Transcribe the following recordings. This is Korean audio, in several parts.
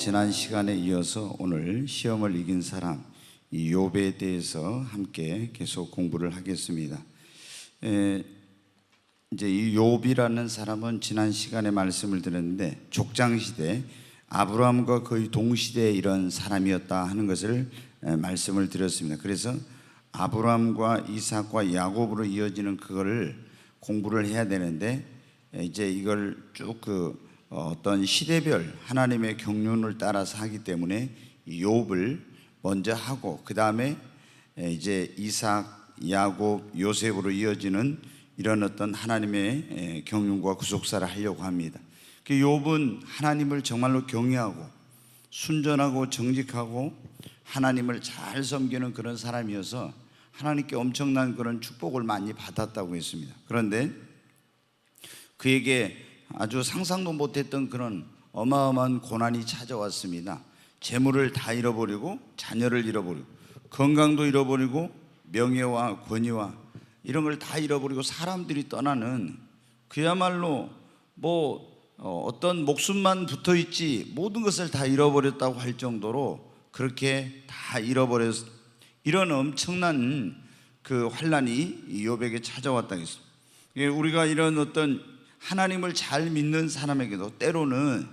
지난 시간에 이어서 오늘 시험을 이긴 사람 이 욥에 대해서 함께 계속 공부를 하겠습니다. 이제 이 욥이라는 사람은 지난 시간에 말씀을 드렸는데 족장시대 아브라함과 거의 동시대에 이런 사람이었다 하는 것을 말씀을 드렸습니다. 그래서 아브라함과 이삭과 야곱으로 이어지는 그거를 공부를 해야 되는데 이제 이걸 쭉 어떤 시대별 하나님의 경륜을 따라서 하기 때문에 욥을 먼저 하고 그 다음에 이제 이삭, 야곱, 요셉으로 이어지는 이런 어떤 하나님의 경륜과 구속사를 하려고 합니다. 그 욥은 하나님을 정말로 경외하고 순전하고 정직하고 하나님을 잘 섬기는 그런 사람이어서 하나님께 엄청난 그런 축복을 많이 받았다고 했습니다. 그런데 그에게 아주 상상도 못했던 그런 어마어마한 고난이 찾아왔습니다. 재물을 다 잃어버리고 자녀를 잃어버리고 건강도 잃어버리고 명예와 권위와 이런 걸 다 잃어버리고 사람들이 떠나는 그야말로 어떤 목숨만 붙어있지 모든 것을 다 잃어버렸다고 할 정도로 그렇게 다 잃어버렸 이런 엄청난 그 환난이 욥에게 찾아왔다고 했습니다. 우리가 이런 어떤 하나님을 잘 믿는 사람에게도 때로는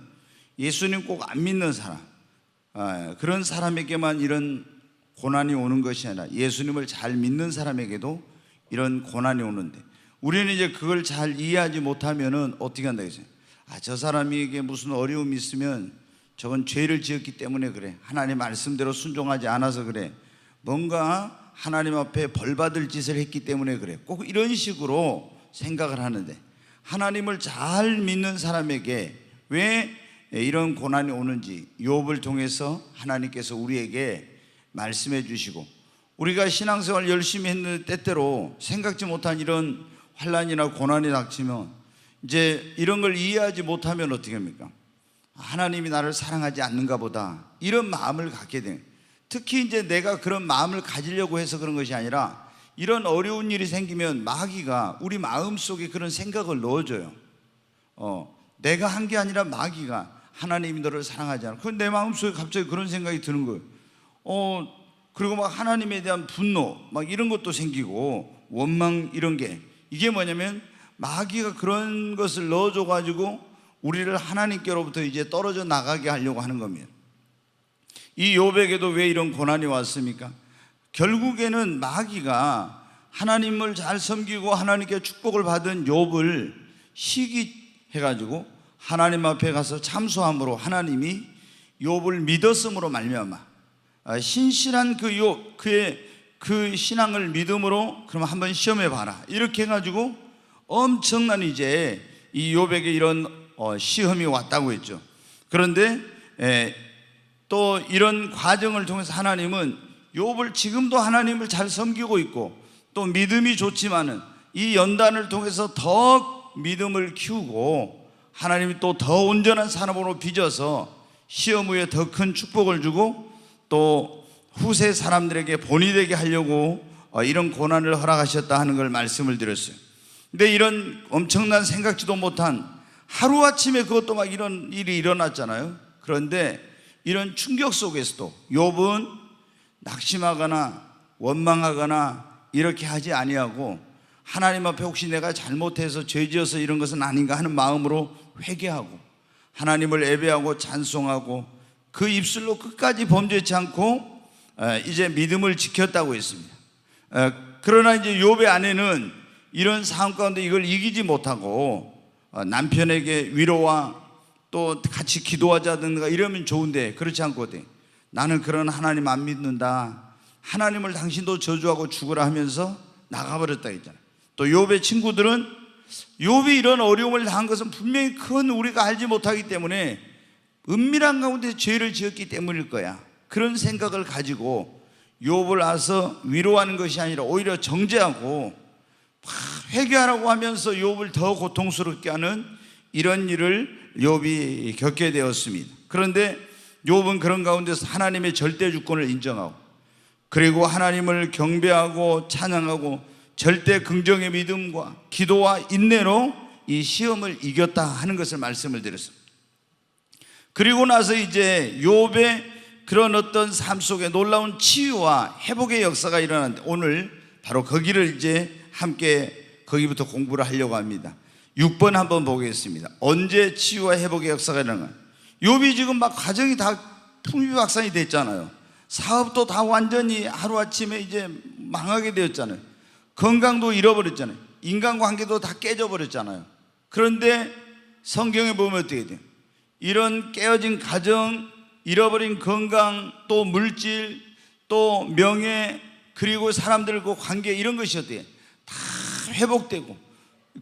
예수님 꼭 안 믿는 사람 그런 사람에게만 이런 고난이 오는 것이 아니라 예수님을 잘 믿는 사람에게도 이런 고난이 오는데 우리는 이제 그걸 잘 이해하지 못하면은 어떻게 한다 했어요? 저 사람에게 무슨 어려움이 있으면 저건 죄를 지었기 때문에 그래, 하나님 말씀대로 순종하지 않아서 그래, 뭔가 하나님 앞에 벌 받을 짓을 했기 때문에 그래, 꼭 이런 식으로 생각을 하는데 하나님을 잘 믿는 사람에게 왜 이런 고난이 오는지 욥을 통해서 하나님께서 우리에게 말씀해 주시고 우리가 신앙생활 열심히 했는데 때때로 생각지 못한 이런 환난이나 고난이 닥치면 이제 이런 걸 이해하지 못하면 어떻게 합니까? 하나님이 나를 사랑하지 않는가 보다 이런 마음을 갖게 돼요. 특히 이제 내가 그런 마음을 가지려고 해서 그런 것이 아니라 이런 어려운 일이 생기면 마귀가 우리 마음속에 그런 생각을 넣어줘요. 내가 한 게 아니라 마귀가 하나님이 너를 사랑하지 않아. 그건 내 마음속에 갑자기 그런 생각이 드는 거예요. 그리고 막 하나님에 대한 분노 막 이런 것도 생기고 원망 이런 게 이게 뭐냐면 마귀가 그런 것을 넣어줘 가지고 우리를 하나님께로부터 이제 떨어져 나가게 하려고 하는 겁니다. 이 욥에게도 왜 이런 고난이 왔습니까? 결국에는 마귀가 하나님을 잘 섬기고 하나님께 축복을 받은 욥을 시기해가지고 하나님 앞에 가서 참소함으로 하나님이 욥을 믿었음으로 말미암아 신실한 그 욥 그의 그 신앙을 믿음으로 그럼 한번 시험해 봐라 이렇게 해가지고 엄청난 이제 이 욥에게 이런 시험이 왔다고 했죠. 그런데 또 이런 과정을 통해서 하나님은 욥을 지금도 하나님을 잘 섬기고 있고 또 믿음이 좋지만은 이 연단을 통해서 더 믿음을 키우고 하나님이 또 더 온전한 사람으로 빚어서 시험 후에 더 큰 축복을 주고 또 후세 사람들에게 본이 되게 하려고 이런 고난을 허락하셨다 하는 걸 말씀을 드렸어요. 근데 이런 엄청난 생각지도 못한 하루아침에 그것도 막 이런 일이 일어났잖아요. 그런데 이런 충격 속에서도 욥은 낙심하거나 원망하거나 이렇게 하지 아니하고 하나님 앞에 혹시 내가 잘못해서 죄지어서 이런 것은 아닌가 하는 마음으로 회개하고 하나님을 예배하고 찬송하고 그 입술로 끝까지 범죄치 않고 이제 믿음을 지켰다고 했습니다. 그러나 이제 욥의 아내는 이런 상황 가운데 이걸 이기지 못하고 남편에게 위로와 또 같이 기도하자든가 이러면 좋은데 그렇지 않고 나는 그런 하나님 안 믿는다, 하나님을 당신도 저주하고 죽으라 하면서 나가버렸다 했잖아요. 또 욥의 친구들은 욥이 이런 어려움을 당한 것은 분명히 큰 우리가 알지 못하기 때문에 은밀한 가운데 죄를 지었기 때문일 거야 그런 생각을 가지고 욥을 와서 위로하는 것이 아니라 오히려 정죄하고 회개하라고 하면서 욥을 더 고통스럽게 하는 이런 일을 욥이 겪게 되었습니다. 그런데 욥은 그런 가운데서 하나님의 절대 주권을 인정하고 그리고 하나님을 경배하고 찬양하고 절대 긍정의 믿음과 기도와 인내로 이 시험을 이겼다 하는 것을 말씀을 드렸습니다. 그리고 나서 이제 욥의 그런 어떤 삶 속에 놀라운 치유와 회복의 역사가 일어나는데, 오늘 바로 거기를 이제 함께 거기부터 공부를 하려고 합니다. 6번 한번 보겠습니다. 언제 치유와 회복의 역사가 일어나나? 욥이 지금 막 가정이 다 풍비박산이 됐잖아요. 사업도 다 완전히 하루아침에 이제 망하게 되었잖아요. 건강도 잃어버렸잖아요. 인간관계도 다 깨져버렸잖아요. 그런데 성경에 보면 어떻게 돼요? 이런 깨어진 가정, 잃어버린 건강, 또 물질, 또 명예, 그리고 사람들과 관계, 이런 것이 어때요? 다 회복되고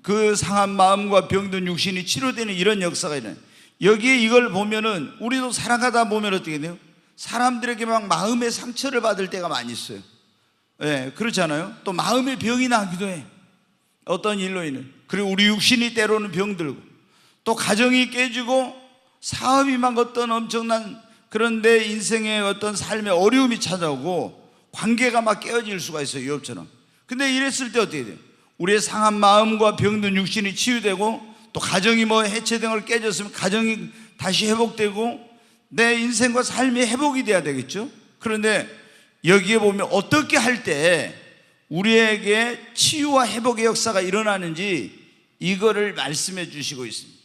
그 상한 마음과 병든 육신이 치료되는 이런 역사가 일어나요. 여기에 이걸 보면은 우리도 살아가다 보면 어떻게 돼요? 사람들에게 막 마음의 상처를 받을 때가 많이 있어요. 예, 그렇잖아요. 또 마음의 병이 나기도 해. 어떤 일로 인해. 그리고 우리 육신이 때로는 병들고, 또 가정이 깨지고, 사업이 막 어떤 엄청난 그런 내 인생의 어떤 삶의 어려움이 찾아오고, 관계가 막 깨어질 수가 있어요, 욥처럼. 근데 이랬을 때 어떻게 돼요? 우리의 상한 마음과 병든 육신이 치유되고, 또 가정이 뭐 해체된 걸 깨졌으면 가정이 다시 회복되고, 내 인생과 삶이 회복이 돼야 되겠죠. 그런데 여기에 보면 어떻게 할 때 우리에게 치유와 회복의 역사가 일어나는지 이거를 말씀해 주시고 있습니다.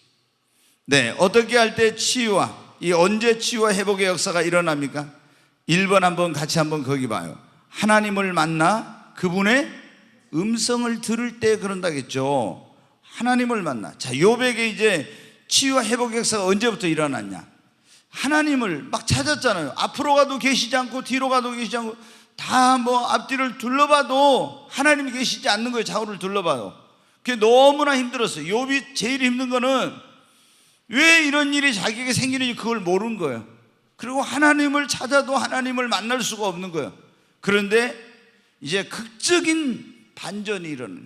네, 어떻게 할 때 치유와, 이 언제 치유와 회복의 역사가 일어납니까? 1번 한번 같이 한번 거기 봐요. 하나님을 만나 그분의 음성을 들을 때 그런다겠죠. 하나님을 만나. 자, 욥에게 이제 치유와 회복의 역사가 언제부터 일어났냐? 하나님을 막 찾았잖아요. 앞으로 가도 계시지 않고 뒤로 가도 계시지 않고, 다 뭐 앞뒤를 둘러봐도 하나님이 계시지 않는 거예요. 좌우를 둘러봐도. 그게 너무나 힘들었어요. 욥이 제일 힘든 거는 왜 이런 일이 자기에게 생기는지 그걸 모르는 거예요. 그리고 하나님을 찾아도 하나님을 만날 수가 없는 거예요. 그런데 이제 극적인 반전이 일어나요.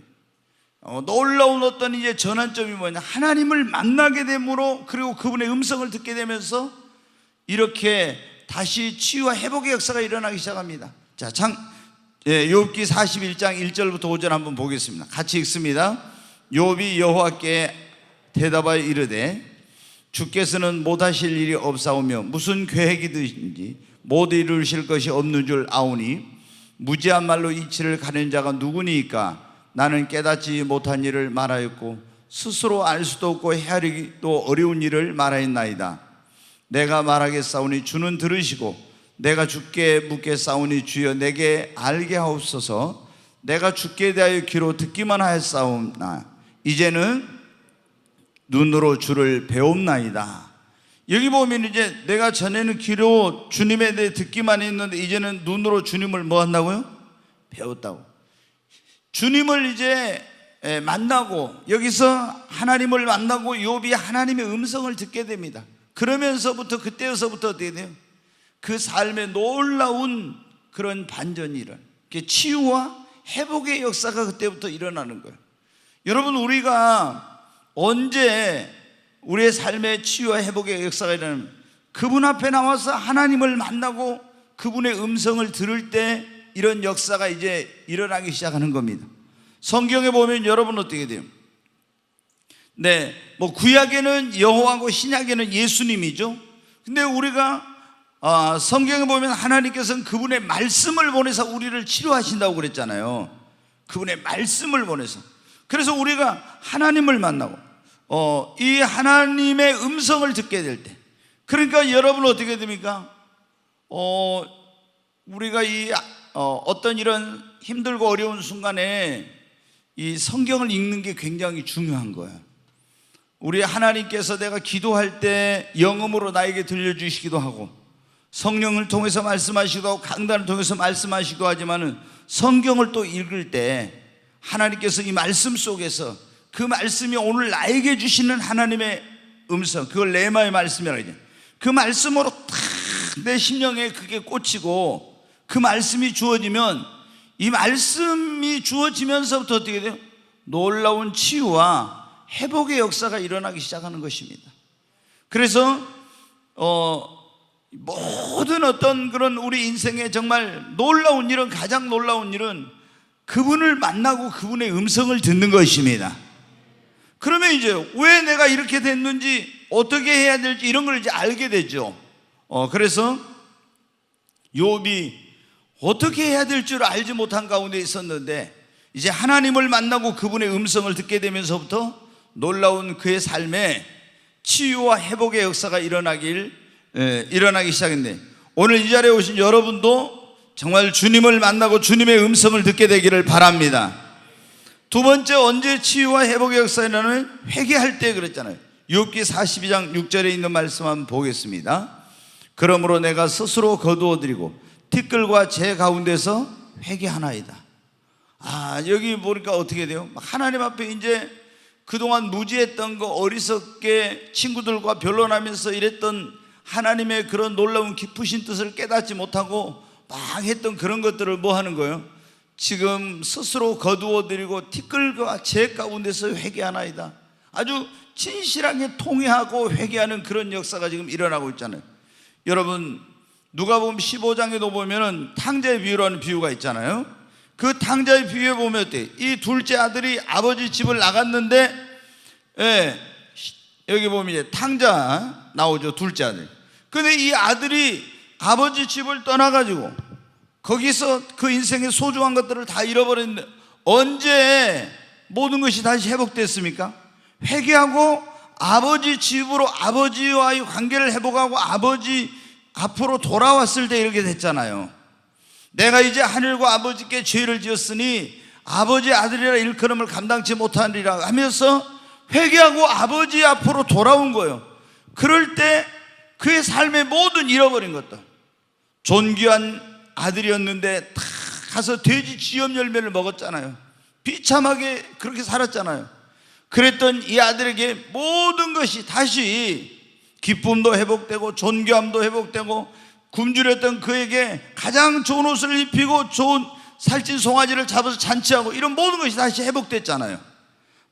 놀라운 어떤 이제 전환점이 뭐냐? 하나님을 만나게 됨으로, 그리고 그분의 음성을 듣게 되면서 이렇게 다시 치유와 회복의 역사가 일어나기 시작합니다. 자, 욥기 41장 1절부터 5절 한번 보겠습니다. 같이 읽습니다. 욥이 여호와께 대답하여 이르되 주께서는 못하실 일이 없사오며 무슨 계획이든지 못 이루실 것이 없는 줄 아오니 무지한 말로 이치를 가는 자가 누구니까? 나는 깨닫지 못한 일을 말하였고 스스로 알 수도 없고 헤아리기도 어려운 일을 말하였나이다. 내가 말하겠사오니 주는 들으시고 내가 주께 묻겠사오니 주여 내게 알게 하옵소서. 내가 주께 대하여 귀로 듣기만 하였사오나 이제는 눈으로 주를 배웁나이다. 여기 보면 이제 내가 전에는 귀로 주님에 대해 듣기만 했는데 이제는 눈으로 주님을 뭐 한다고요? 배웠다고. 주님을 이제 만나고, 여기서 하나님을 만나고 욥이 하나님의 음성을 듣게 됩니다. 그러면서부터, 그때서부터 어떻게 돼요? 그 삶에 놀라운 그런 반전이 일어나요. 치유와 회복의 역사가 그때부터 일어나는 거예요. 여러분, 우리가 언제 우리의 삶의 치유와 회복의 역사가 일어나면 그분 앞에 나와서 하나님을 만나고 그분의 음성을 들을 때 이런 역사가 이제 일어나기 시작하는 겁니다. 성경에 보면 여러분 어떻게 돼요? 네, 뭐 구약에는 여호와고 신약에는 예수님이죠. 근데 우리가 성경에 보면 하나님께서는 그분의 말씀을 보내서 우리를 치료하신다고 그랬잖아요. 그분의 말씀을 보내서. 그래서 우리가 하나님을 만나고 이 하나님의 음성을 듣게 될 때, 그러니까 여러분 어떻게 됩니까? 우리가 어떤 이런 힘들고 어려운 순간에 이 성경을 읽는 게 굉장히 중요한 거예요. 우리 하나님께서 내가 기도할 때 영음으로 나에게 들려주시기도 하고, 성령을 통해서 말씀하시기도 하고, 강단을 통해서 말씀하시기도 하지만은 성경을 또 읽을 때 하나님께서 이 말씀 속에서 그 말씀이 오늘 나에게 주시는 하나님의 음성, 그걸 레마의 말씀이라고 하죠. 그 말씀으로 탁 내 심령에 그게 꽂히고 그 말씀이 주어지면, 이 말씀이 주어지면서부터 어떻게 돼요? 놀라운 치유와 회복의 역사가 일어나기 시작하는 것입니다. 그래서 모든 어떤 그런 우리 인생의 정말 놀라운 일은, 가장 놀라운 일은 그분을 만나고 그분의 음성을 듣는 것입니다. 그러면 이제 왜 내가 이렇게 됐는지 어떻게 해야 될지 이런 걸 이제 알게 되죠. 그래서 욥이 어떻게 해야 될 줄 알지 못한 가운데 있었는데 이제 하나님을 만나고 그분의 음성을 듣게 되면서부터 놀라운 그의 삶에 치유와 회복의 역사가 일어나기 시작했네. 오늘 이 자리에 오신 여러분도 정말 주님을 만나고 주님의 음성을 듣게 되기를 바랍니다. 두 번째, 언제 치유와 회복의 역사가 일어나면 회개할 때 그랬잖아요. 욥기 42장 6절에 있는 말씀 한번 보겠습니다. 그러므로 내가 스스로 거두어드리고 티끌과 재 가운데서 회개하나이다. 여기 보니까 어떻게 돼요? 하나님 앞에 이제 그동안 무지했던 거, 어리석게 친구들과 변론하면서 이랬던 하나님의 그런 놀라운 깊으신 뜻을 깨닫지 못하고 막 했던 그런 것들을 뭐 하는 거예요? 지금 스스로 거두어드리고 티끌과 재 가운데서 회개하나이다. 아주 진실하게 통회하고 회개하는 그런 역사가 지금 일어나고 있잖아요. 여러분, 누가복음 15장에도 보면은 탕자의 비유라는 비유가 있잖아요. 그 탕자의 비유에 보면 어때요? 이 둘째 아들이 아버지 집을 나갔는데, 여기 보면 이제 탕자 나오죠, 둘째 아들. 근데 이 아들이 아버지 집을 떠나가지고 거기서 그 인생의 소중한 것들을 다 잃어버렸는데 언제 모든 것이 다시 회복됐습니까? 회개하고 아버지 집으로 아버지와의 관계를 회복하고 아버지 앞으로 돌아왔을 때 이렇게 됐잖아요. 내가 이제 하늘과 아버지께 죄를 지었으니 아버지 아들이라 일컬음을 감당치 못하리라 하면서 회개하고 아버지 앞으로 돌아온 거예요. 그럴 때 그의 삶의 모든 잃어버린 것들, 존귀한 아들이었는데 다 가서 돼지 쥐염 열매를 먹었잖아요. 비참하게 그렇게 살았잖아요. 그랬던 이 아들에게 모든 것이 다시 기쁨도 회복되고 존귀함도 회복되고 굶주렸던 그에게 가장 좋은 옷을 입히고 좋은 살찐 송아지를 잡아서 잔치하고 이런 모든 것이 다시 회복됐잖아요.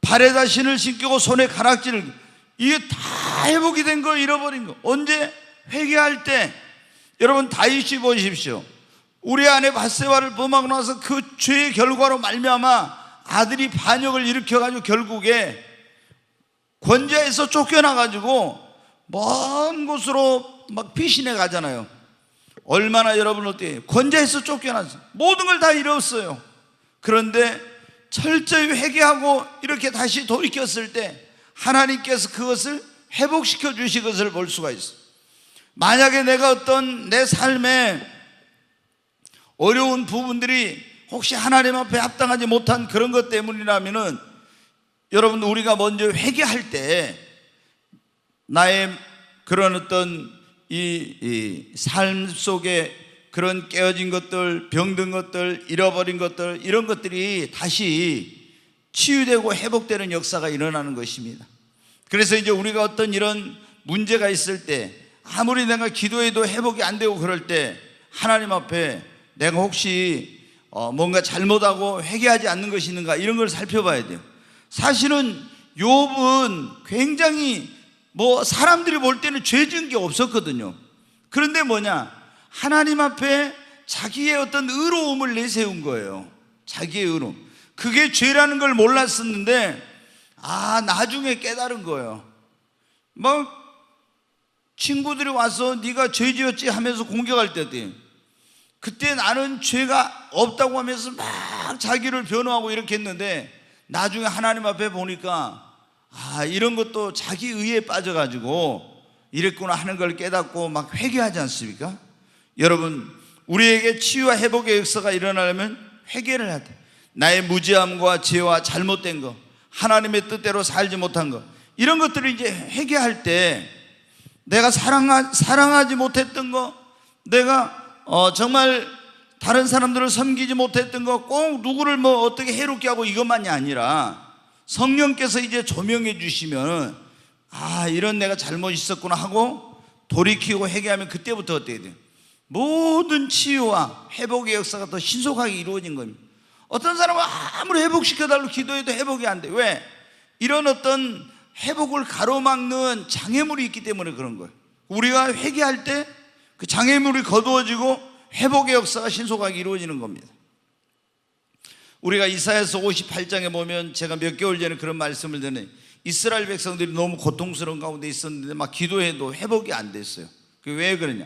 발에다 신을 신기고 손에 가락지를, 이게 다 회복이 된 거, 잃어버린 거. 언제? 회개할 때. 여러분, 다윗이 보십시오. 우리 아내 밧세바를 범하고 나서 그 죄의 결과로 말미암아 아들이 반역을 일으켜가지고 결국에 권좌에서 쫓겨나가지고 먼 곳으로 막 피신해 가잖아요. 얼마나 여러분 어때요? 권좌에서 쫓겨났어요. 모든 걸 다 잃었어요. 그런데 철저히 회개하고 이렇게 다시 돌이켰을 때 하나님께서 그것을 회복시켜 주신 것을 볼 수가 있어요. 만약에 내가 어떤 내 삶에 어려운 부분들이 혹시 하나님 앞에 합당하지 못한 그런 것 때문이라면은 여러분, 우리가 먼저 회개할 때 나의 그런 어떤 이 삶 속에 그런 깨어진 것들, 병든 것들, 잃어버린 것들, 이런 것들이 다시 치유되고 회복되는 역사가 일어나는 것입니다. 그래서 이제 우리가 어떤 이런 문제가 있을 때 아무리 내가 기도해도 회복이 안 되고 그럴 때 하나님 앞에 내가 혹시 뭔가 잘못하고 회개하지 않는 것이 있는가, 이런 걸 살펴봐야 돼요. 사실은 욥은 굉장히 사람들이 볼 때는 죄 지은 게 없었거든요. 그런데 하나님 앞에 자기의 어떤 의로움을 내세운 거예요. 자기의 의로움. 그게 죄라는 걸 몰랐었는데 나중에 깨달은 거예요. 친구들이 와서 네가 죄 지었지 하면서 공격할 때 그때 나는 죄가 없다고 하면서 막 자기를 변호하고 이렇게 했는데 나중에 하나님 앞에 보니까 이런 것도 자기 의에 빠져가지고 이랬구나 하는 걸 깨닫고 막 회개하지 않습니까? 여러분, 우리에게 치유와 회복의 역사가 일어나려면 회개를 해야 돼. 나의 무지함과 죄와 잘못된 거, 하나님의 뜻대로 살지 못한 거, 이런 것들을 이제 회개할 때 내가 사랑하지 못했던 거, 내가 정말 다른 사람들을 섬기지 못했던 거, 꼭 누구를 어떻게 해롭게 하고 이것만이 아니라 성령께서 이제 조명해 주시면 이런 내가 잘못 있었구나 하고 돌이키고 회개하면 그때부터 어떻게 돼요? 모든 치유와 회복의 역사가 더 신속하게 이루어진 겁니다. 어떤 사람은 아무리 회복시켜달라고 기도해도 회복이 안 돼. 왜? 이런 어떤 회복을 가로막는 장애물이 있기 때문에 그런 거예요. 우리가 회개할 때 그 장애물이 거두어지고 회복의 역사가 신속하게 이루어지는 겁니다. 우리가 이사야서 58장에 보면 제가 몇 개월 전에 그런 말씀을 드렸는데 이스라엘 백성들이 너무 고통스러운 가운데 있었는데 막 기도해도 회복이 안 됐어요. 그게 왜 그러냐?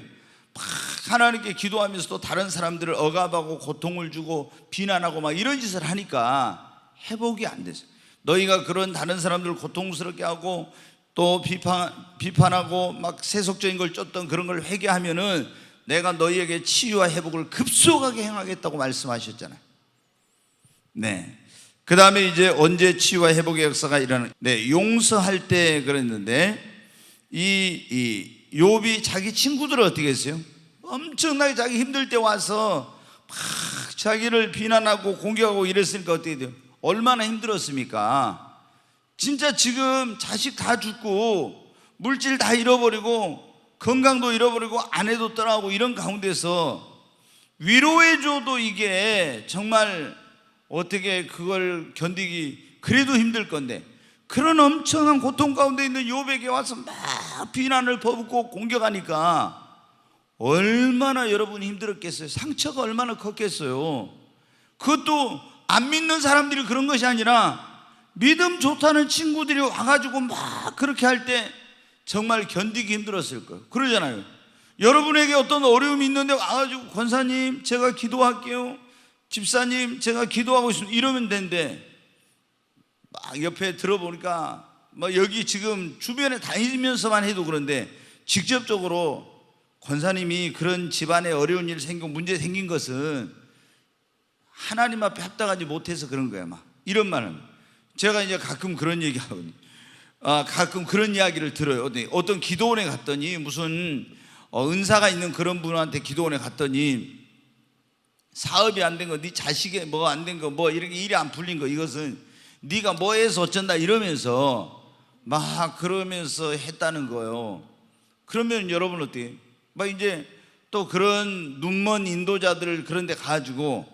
막 하나님께 기도하면서도 다른 사람들을 억압하고 고통을 주고 비난하고 막 이런 짓을 하니까 회복이 안 됐어요. 너희가 그런 다른 사람들을 고통스럽게 하고 또 비판하고 막 세속적인 걸 쫓던 그런 걸 회개하면은 내가 너희에게 치유와 회복을 급속하게 행하겠다고 말씀하셨잖아요. 네. 그 다음에 이제 언제 치유와 회복의 역사가 일어나는? 네, 용서할 때 그랬는데 이 욥이 자기 친구들을 어떻게 했어요? 엄청나게 자기 힘들 때 와서 막 자기를 비난하고 공격하고 이랬으니까 어떻게 돼요? 얼마나 힘들었습니까? 진짜 지금 자식 다 죽고 물질 다 잃어버리고 건강도 잃어버리고 아내도 떠나고 이런 가운데서 위로해줘도 이게 정말 어떻게 그걸 견디기 그래도 힘들 건데, 그런 엄청난 고통 가운데 있는 욥에게 와서 막 비난을 퍼붓고 공격하니까 얼마나 여러분이 힘들었겠어요? 상처가 얼마나 컸겠어요? 그것도 안 믿는 사람들이 그런 것이 아니라 믿음 좋다는 친구들이 와가지고 막 그렇게 할 때 정말 견디기 힘들었을 거예요. 그러잖아요. 여러분에게 어떤 어려움이 있는데 와가지고 권사님 제가 기도할게요, 집사님 제가 기도하고 있습니다 이러면 되는데, 막 옆에 들어보니까 뭐 여기 지금 주변에 다니면서만 해도 그런데 직접적으로 권사님이 그런 집안에 어려운 일 생기고 문제 생긴 것은 하나님 앞에 합당하지 못해서 그런 거야. 막 이런 말은 제가 이제 가끔 그런 얘기하거든요. 가끔 그런 이야기를 들어요. 어떤 기도원에 갔더니 무슨 은사가 있는 그런 분한테 기도원에 갔더니 사업이 안 된 거, 네 자식이 뭐 안 된 거, 뭐 이렇게 일이 안 풀린 거, 이것은 네가 뭐 해서 어쩐다 이러면서 막 그러면서 했다는 거예요. 그러면 여러분 어떻게? 막 이제 또 그런 눈먼 인도자들 그런 데 가가지고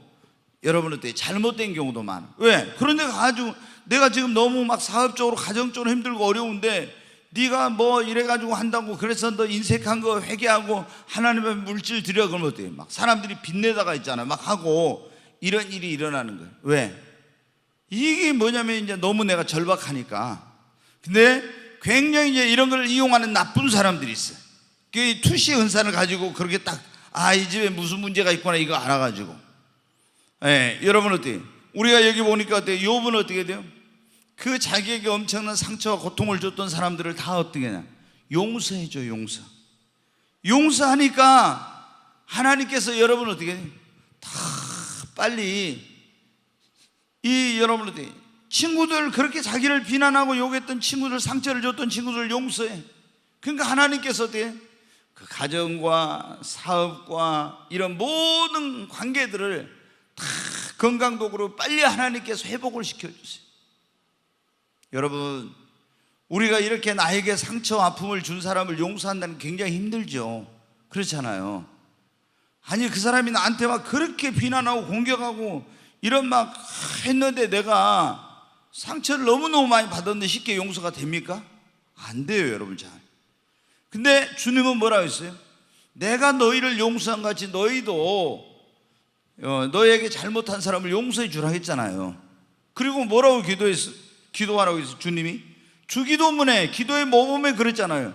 여러분 어떻게? 잘못된 경우도 많아. 왜? 그런 데 가가지고 내가 지금 너무 막 사업적으로 가정적으로 힘들고 어려운데 네가 뭐 이래가지고 한다고 그래서 너 인색한 거 회개하고 하나님의 물질 드려 그러면 어때요? 막 사람들이 빚내다가 있잖아요. 막 하고 이런 일이 일어나는 거예요. 왜? 이게 뭐냐면 이제 너무 내가 절박하니까. 근데 굉장히 이제 이런 걸 이용하는 나쁜 사람들이 있어요. 그 투시 은사를 가지고 그렇게 딱 이 집에 무슨 문제가 있구나 이거 알아가지고. 예, 여러분 어때요? 우리가 여기 보니까 어때요? 욥은 어떻게 돼요? 그 자기에게 엄청난 상처와 고통을 줬던 사람들을 다 어떻게 하냐? 용서해줘. 용서하니까 하나님께서 여러분 어떻게 해요? 다 빨리 여러분 어떻게 친구들 그렇게 자기를 비난하고 욕했던 친구들, 상처를 줬던 친구들을 용서해. 그러니까 하나님께서 어떻게 그 가정과 사업과 이런 모든 관계들을 다 건강도구로 빨리 하나님께서 회복을 시켜주세요. 여러분, 우리가 이렇게 나에게 상처, 아픔을 준 사람을 용서한다는 게 굉장히 힘들죠. 그렇잖아요. 아니 그 사람이 나한테 막 그렇게 비난하고 공격하고 이런 막 했는데 내가 상처를 너무너무 많이 받았는데 쉽게 용서가 됩니까? 안 돼요, 여러분. 잘. 근데 주님은 뭐라고 했어요? 내가 너희를 용서한 같이 너희도 너희에게 잘못한 사람을 용서해 주라 했잖아요. 그리고 뭐라고 기도하라고 했어요? 주님이 주기도문에 기도의 모범에 그랬잖아요.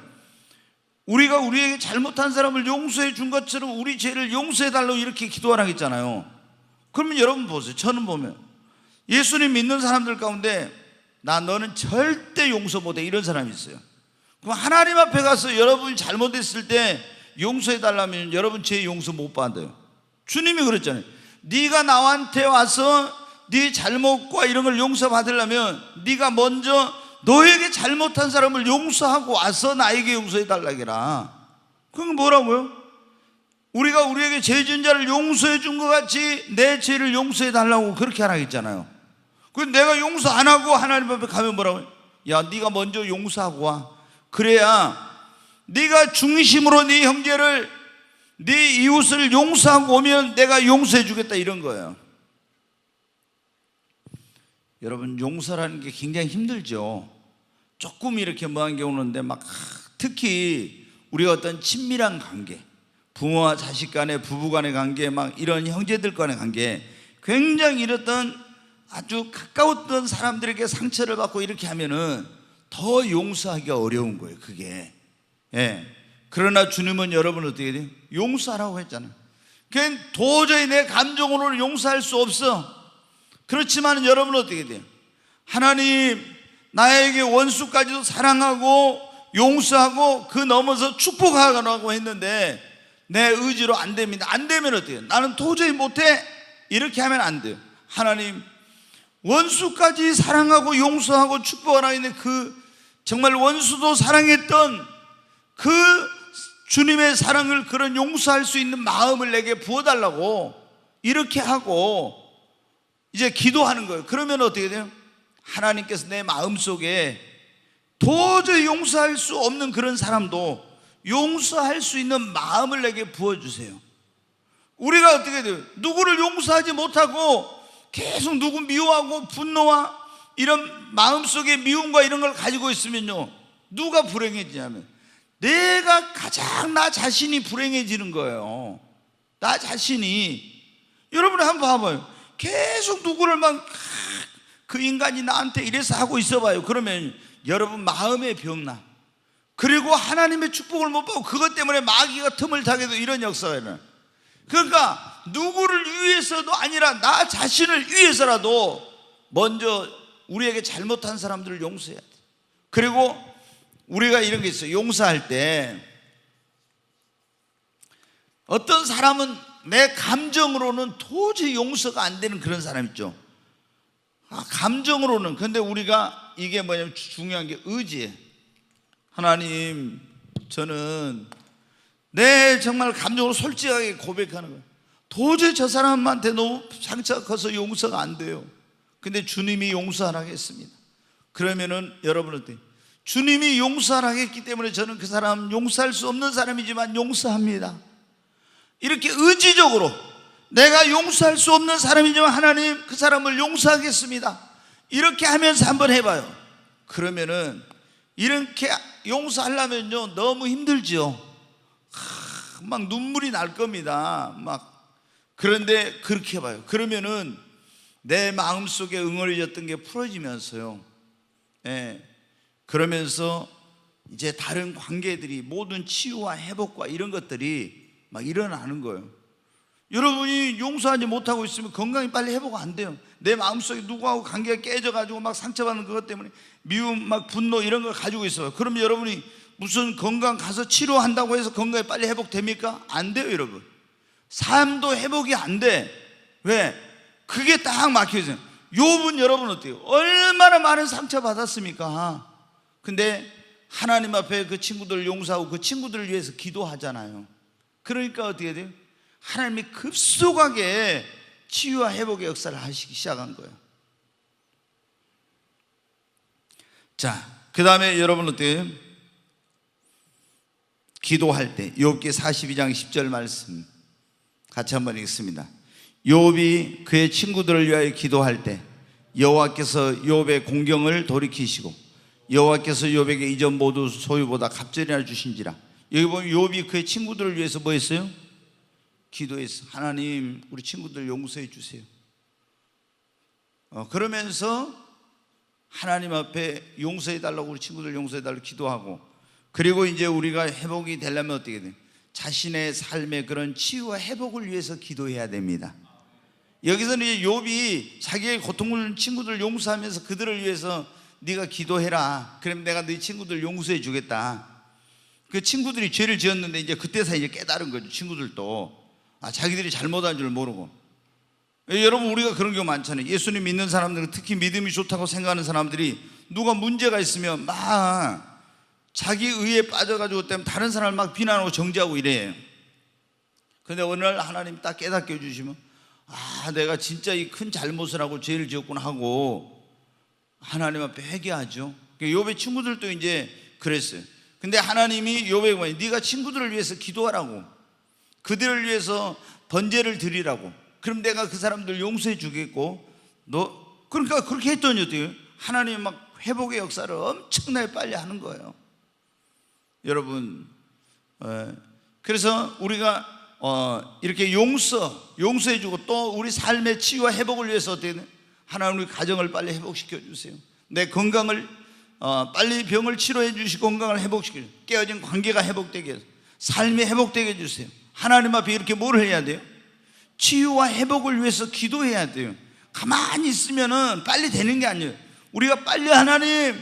우리가 우리에게 잘못한 사람을 용서해 준 것처럼 우리 죄를 용서해 달라고 이렇게 기도하라고 했잖아요. 그러면 여러분 보세요. 저는 보면 예수님 믿는 사람들 가운데 너는 절대 용서 못해 이런 사람이 있어요. 그럼 하나님 앞에 가서 여러분이 잘못했을 때 용서해 달라면 여러분 죄 용서 못 받아요. 주님이 그랬잖아요. 네가 나한테 와서 네 잘못과 이런 걸 용서받으려면 네가 먼저 너에게 잘못한 사람을 용서하고 와서 나에게 용서해 달라게라. 그건 뭐라고요? 우리가 우리에게 죄 지은 자를 용서해 준 것 같이 내 죄를 용서해 달라고 그렇게 하라 했잖아요. 그런데 내가 용서 안 하고 하나님 앞에 가면 뭐라고요? 야, 네가 먼저 용서하고 와. 그래야 네가 중심으로 네 형제를, 네 이웃을 용서하고 오면 내가 용서해 주겠다 이런 거예요. 여러분, 용서라는 게 굉장히 힘들죠. 조금 이렇게 뭐한 게 오는데 막 특히 우리가 어떤 친밀한 관계, 부모와 자식 간의, 부부 간의 관계, 막 이런 형제들 간의 관계, 굉장히 이랬던 아주 가까웠던 사람들에게 상처를 받고 이렇게 하면은 더 용서하기가 어려운 거예요, 그게. 예. 그러나 주님은 여러분 어떻게 돼요? 용서하라고 했잖아요. 그냥 도저히 내 감정으로는 용서할 수 없어. 그렇지만 여러분 어떻게 돼요? 하나님 나에게 원수까지도 사랑하고 용서하고 그 넘어서 축복하라고 했는데 내 의지로 안 됩니다. 안 되면 어때요? 나는 도저히 못해. 이렇게 하면 안 돼요. 하나님 원수까지 사랑하고 용서하고 축복하라 했는데 그 정말 원수도 사랑했던 그 주님의 사랑을, 그런 용서할 수 있는 마음을 내게 부어달라고 이렇게 하고 이제 기도하는 거예요. 그러면 어떻게 돼요? 하나님께서 내 마음속에 도저히 용서할 수 없는 그런 사람도 용서할 수 있는 마음을 내게 부어주세요. 우리가 어떻게 돼요? 누구를 용서하지 못하고 계속 누구 미워하고 분노와 이런 마음속에 미움과 이런 걸 가지고 있으면요, 누가 불행해지냐면 내가 가장 나 자신이 불행해지는 거예요. 나 자신이. 여러분 한번 봐봐요. 계속 누구를 막 그 인간이 나한테 이래서 하고 있어봐요. 그러면 여러분 마음에 병나. 그리고 하나님의 축복을 못 받고 그것 때문에 마귀가 틈을 타게 도 이런 역사가 일어나요. 그러니까 누구를 위해서도 아니라 나 자신을 위해서라도 먼저 우리에게 잘못한 사람들을 용서해야 돼. 그리고 우리가 이런 게 있어요. 용서할 때 어떤 사람은 내 감정으로는 도저히 용서가 안 되는 그런 사람 있죠. 감정으로는. 근데 우리가 이게 뭐냐면 중요한 게 의지예요. 하나님, 저는 내 정말 감정으로 솔직하게 고백하는 거예요. 도저히 저 사람한테 너무 상처가 커서 용서가 안 돼요. 근데 주님이 용서하라고 했습니다. 그러면은 여러분 어때요? 주님이 용서하라고 했기 때문에 저는 그 사람 용서할 수 없는 사람이지만 용서합니다. 이렇게 의지적으로 내가 용서할 수 없는 사람이지만 하나님 그 사람을 용서하겠습니다. 이렇게 하면서 한번 해봐요. 그러면은 이렇게 용서하려면요 너무 힘들죠. 막 눈물이 날 겁니다. 막. 그런데 그렇게 해봐요. 그러면은 내 마음속에 응어리졌던 게 풀어지면서요, 그러면서 이제 다른 관계들이 모든 치유와 회복과 이런 것들이 막 일어나는 거예요. 여러분이 용서하지 못하고 있으면 건강이 빨리 회복 안 돼요. 내 마음속에 누구하고 관계가 깨져가지고 막 상처받는 그것 때문에 미움, 막 분노 이런 걸 가지고 있어요. 그러면 여러분이 무슨 건강 가서 치료한다고 해서 건강이 빨리 회복됩니까? 안 돼요, 여러분. 삶도 회복이 안 돼. 왜? 그게 딱 막혀있어요. 욥은 여러분 어때요? 얼마나 많은 상처 받았습니까? 근데 하나님 앞에 그 친구들을 용서하고 그 친구들을 위해서 기도하잖아요. 그러니까 어떻게 돼요? 하나님이 급속하게 치유와 회복의 역사를 하시기 시작한 거예요. 자, 그 다음에 여러분 어때요? 기도할 때 욥기 42장 10절 말씀 같이 한번 읽습니다. 욥이 그의 친구들을 위하여 기도할 때 여호와께서 욥의 공경을 돌이키시고 여호와께서 욥에게 이전 모두 소유보다 갑절이나 주신지라. 여기 보면 욥이 그의 친구들을 위해서 뭐 했어요? 기도했어. 하나님 우리 친구들 용서해 주세요. 그러면서 하나님 앞에 용서해 달라고, 우리 친구들 용서해 달라고 기도하고, 그리고 이제 우리가 회복이 되려면 어떻게 돼요? 자신의 삶의 그런 치유와 회복을 위해서 기도해야 됩니다. 여기서는 이제 욥이 자기의 고통을 친구들 용서하면서 그들을 위해서 네가 기도해라. 그럼 내가 네 친구들 용서해 주겠다. 그 친구들이 죄를 지었는데 이제 그때서 이제 깨달은 거죠. 친구들도 자기들이 잘못한 줄 모르고. 여러분 우리가 그런 경우 많잖아요. 예수님 믿는 사람들은, 특히 믿음이 좋다고 생각하는 사람들이 누가 문제가 있으면 막 자기 의에 빠져가지고 때문에 다른 사람을 막 비난하고 정죄하고 이래요. 근데 어느 날 하나님 딱 깨닫게 해주시면 내가 진짜 이 큰 잘못을 하고 죄를 지었구나 하고 하나님 앞에 회개하죠. 욥의 친구들도 이제 그랬어요. 근데 하나님이 욥에게 네가 친구들을 위해서 기도하라고, 그들을 위해서 번제를 드리라고, 그럼 내가 그 사람들 용서해 주겠고, 그러니까 그렇게 했더니 어때요? 하나님이 막 회복의 역사를 엄청나게 빨리 하는 거예요. 여러분, 그래서 우리가 이렇게 용서해 주고 또 우리 삶의 치유와 회복을 위해서 어떻게 하나님 우리 가정을 빨리 회복시켜 주세요. 내 건강을 빨리 병을 치료해 주시고 건강을 회복시켜 주세요. 깨어진 관계가 회복되게 해서 삶이 회복되게 해주세요. 하나님 앞에 이렇게 뭘 해야 돼요? 치유와 회복을 위해서 기도해야 돼요. 가만히 있으면은 빨리 되는 게 아니에요. 우리가 빨리 하나님,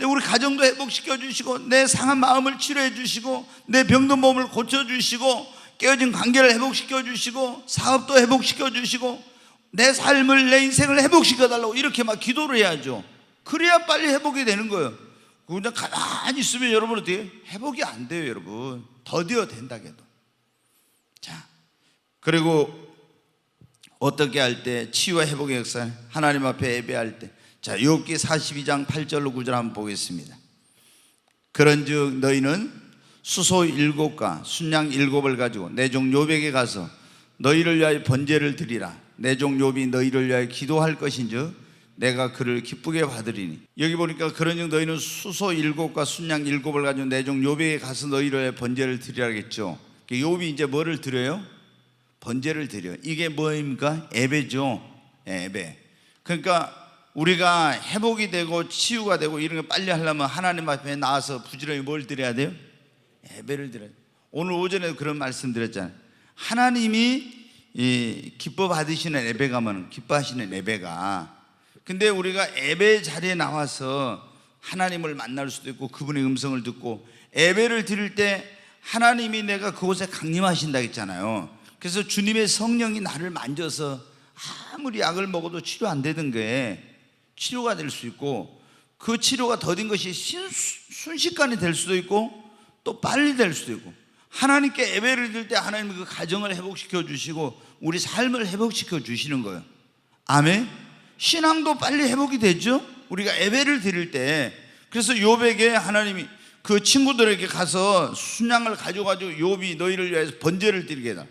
우리 가정도 회복시켜 주시고 내 상한 마음을 치료해 주시고 내 병든 몸을 고쳐 주시고 깨어진 관계를 회복시켜 주시고 사업도 회복시켜 주시고 내 삶을, 내 인생을 회복시켜 달라고 이렇게 막 기도를 해야죠. 그래야 빨리 회복이 되는 거예요. 그냥 가만히 있으면 여러분 어떻게 회복이 안 돼요, 여러분. 더디어 된다 해도. 자, 그리고 어떻게 할 때 치유와 회복의 역사, 하나님 앞에 예배할 때, 자, 욥기 42장 8절로 9절 한번 보겠습니다. 그런즉 너희는 수소 7과 순양 7을 가지고 내 종 욥에게 가서 너희를 위하여 번제를 드리라. 내 종 욥이 너희를 위하여 기도할 것인즉 내가 그를 기쁘게 받으리니. 여기 보니까 그런즉 너희는 수소 7과 순양 7을 가지고 내 종 욥에게 가서 너희를 위하여 번제를 드리라겠죠. 욥이 이제 뭐를 드려요? 번제를 드려요. 이게 뭐입니까? 예배죠. 예배. 그러니까 우리가 회복이 되고 치유가 되고 이런 거 빨리 하려면 하나님 앞에 나와서 부지런히 뭘 드려야 돼요? 예배를 드려요. 오늘 오전에 그런 말씀 드렸잖아요. 하나님이 기뻐 받으시는 예배가 뭐는 기뻐하시는 예배가. 근데 우리가 예배 자리에 나와서 하나님을 만날 수도 있고 그분의 음성을 듣고 예배를 드릴 때 하나님이 내가 그곳에 강림하신다 했잖아요. 그래서 주님의 성령이 나를 만져서 아무리 약을 먹어도 치료 안 되던 게 치료가 될 수 있고 그 치료가 더딘 것이 순식간에 될 수도 있고 또 빨리 될 수도 있고 하나님께 예배를 드릴 때 하나님이 그 가정을 회복시켜 주시고 우리 삶을 회복시켜 주시는 거예요. 아멘. 신앙도 빨리 회복이 되죠. 우리가 예배를 드릴 때. 그래서 욥에게 하나님이 그 친구들에게 가서 순양을 가져가지고 욥이 너희를 위해서 번제를 드리게 해라.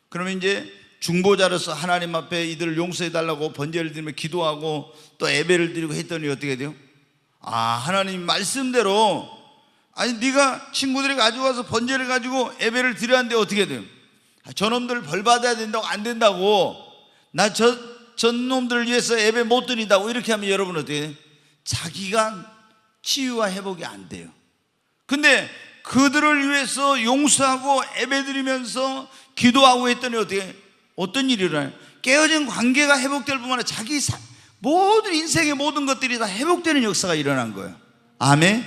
그러면 이제 중보자로서 하나님 앞에 이들을 용서해 달라고 번제를 드리며 기도하고 또 예배를 드리고 했더니 어떻게 돼요? 하나님 말씀대로 아니 네가 친구들이 가져가서 번제를 가지고 예배를 드렸는데 어떻게 돼요? 저놈들 벌 받아야 된다고 안 된다고 나 저놈들을 위해서 예배 못 드린다고 이렇게 하면 여러분 어떻게 돼요? 자기가 치유와 회복이 안 돼요. 근데 그들을 위해서 용서하고 예배 드리면서 기도하고 했더니 어떤 일이 일어나요? 깨어진 관계가 회복될 뿐만 아니라 자기 모든 인생의 모든 것들이 다 회복되는 역사가 일어난 거예요. 아멘.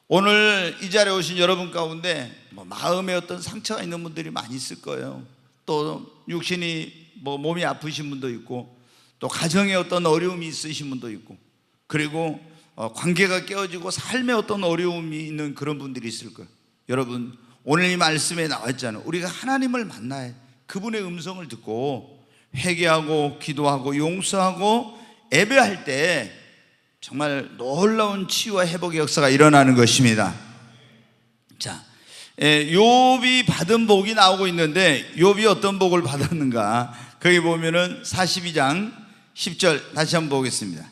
오늘 이 자리에 오신 여러분 가운데 마음에 어떤 상처가 있는 분들이 많이 있을 거예요. 또 육신이 몸이 아프신 분도 있고 또 가정에 어떤 어려움이 있으신 분도 있고 그리고 관계가 깨어지고 삶에 어떤 어려움이 있는 그런 분들이 있을 거예요. 여러분 오늘 이 말씀에 나왔잖아요. 우리가 하나님을 만나야 그분의 음성을 듣고 회개하고 기도하고 용서하고 예배할 때 정말 놀라운 치유와 회복의 역사가 일어나는 것입니다. 자, 욥이 받은 복이 나오고 있는데 욥이 어떤 복을 받았는가? 거기 보면은 42장 10절 다시 한번 보겠습니다.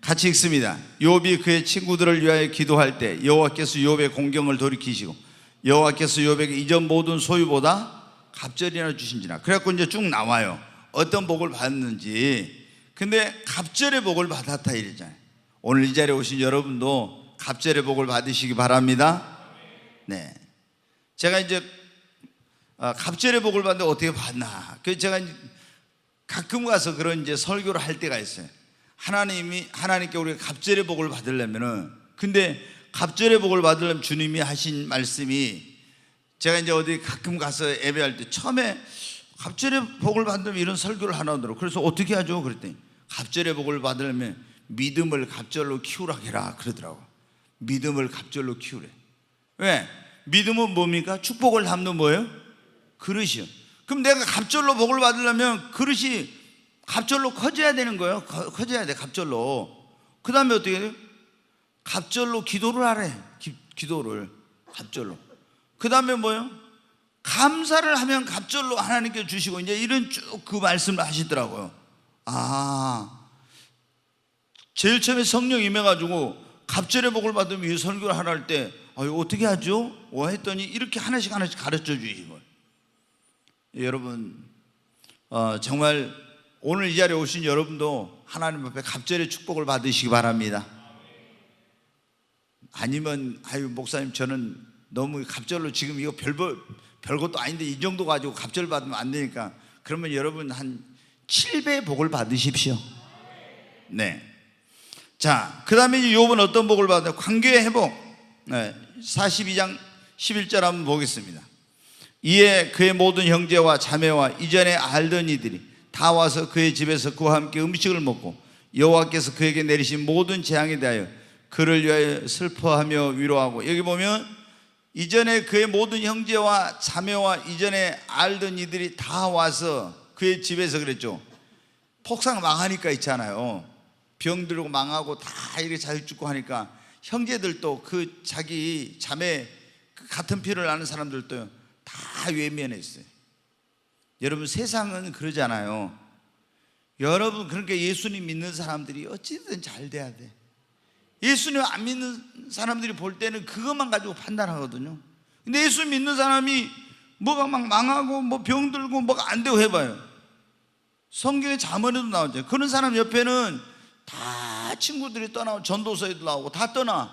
같이 읽습니다. 욥이 그의 친구들을 위하여 기도할 때 여호와께서 욥의 공경을 돌이키시고 여호와께서 욥에게 이전 모든 소유보다 갑절이나 주신지라. 그래갖고 이제 쭉 나와요. 어떤 복을 받았는지. 근데 갑절의 복을 받았다 이러잖아요. 오늘 이 자리에 오신 여러분도 갑절의 복을 받으시기 바랍니다. 네. 제가 이제 갑절의 복을 받는데 어떻게 받나? 그래서 제가 가끔 가서 그런 이제 설교를 할 때가 있어요. 하나님께 우리가 갑절의 복을 받으려면은 근데 갑절의 복을 받으려면 주님이 하신 말씀이 제가 이제 어디 가끔 가서 예배할 때 처음에 갑절의 복을 받으면 이런 설교를 하나 하더라고요. 그래서 어떻게 하죠? 그랬더니 갑절의 복을 받으려면 믿음을 갑절로 키우라 해라 그러더라고요. 믿음을 갑절로 키우래. 왜? 믿음은 뭡니까? 축복을 담는 뭐예요? 그릇이요. 그럼 내가 갑절로 복을 받으려면 그릇이 갑절로 커져야 되는 거예요. 커져야 돼 갑절로. 그 다음에 어떻게 해요? 갑절로 기도를 하래. 기도를 갑절로. 그 다음에 뭐예요? 감사를 하면 갑절로 하나님께 주시고 이제 이런 쭉 그 말씀을 하시더라고요. 제일 처음에 성령 임해가지고 갑절의 복을 받으면 이 설교를 하나 할 때 어떻게 하죠? 했더니 이렇게 하나씩 가르쳐 주시고 여러분 정말 오늘 이 자리에 오신 여러분도 하나님 앞에 갑절의 축복을 받으시기 바랍니다. 아니면 아유 목사님 저는 너무 갑절로 지금 이거 별것도 아닌데 이 정도 가지고 갑절 받으면 안 되니까, 그러면 여러분 한 7배의 복을 받으십시오. 네. 자, 그 다음에 욥은 어떤 복을 받나요? 관계의 회복. 네. 42장 11절 한번 보겠습니다. 이에 그의 모든 형제와 자매와 이전에 알던 이들이 다 와서 그의 집에서 그와 함께 음식을 먹고 여호와께서 그에게 내리신 모든 재앙에 대하여 그를 위하여 슬퍼하며 위로하고, 여기 보면 이전에 그의 모든 형제와 자매와 이전에 알던 이들이 다 와서 그의 집에서 그랬죠. 폭삭 망하니까 있잖아요. 병 들고 망하고 다 이렇게 자식 죽고 하니까 형제들도 그 자기 자매 같은 피를 나는 사람들도 다 외면했어요. 여러분 세상은 그러잖아요. 여러분 그러니까 예수님 믿는 사람들이 어찌든 잘 돼야 돼. 예수님 안 믿는 사람들이 볼 때는 그것만 가지고 판단하거든요. 근데 예수 믿는 사람이 뭐가 막 망하고 뭐 병들고 뭐가 안 되고 해봐요. 성경에 잠언에도 나오죠. 그런 사람 옆에는 다 친구들이 떠나고 전도서에도 나오고 다 떠나.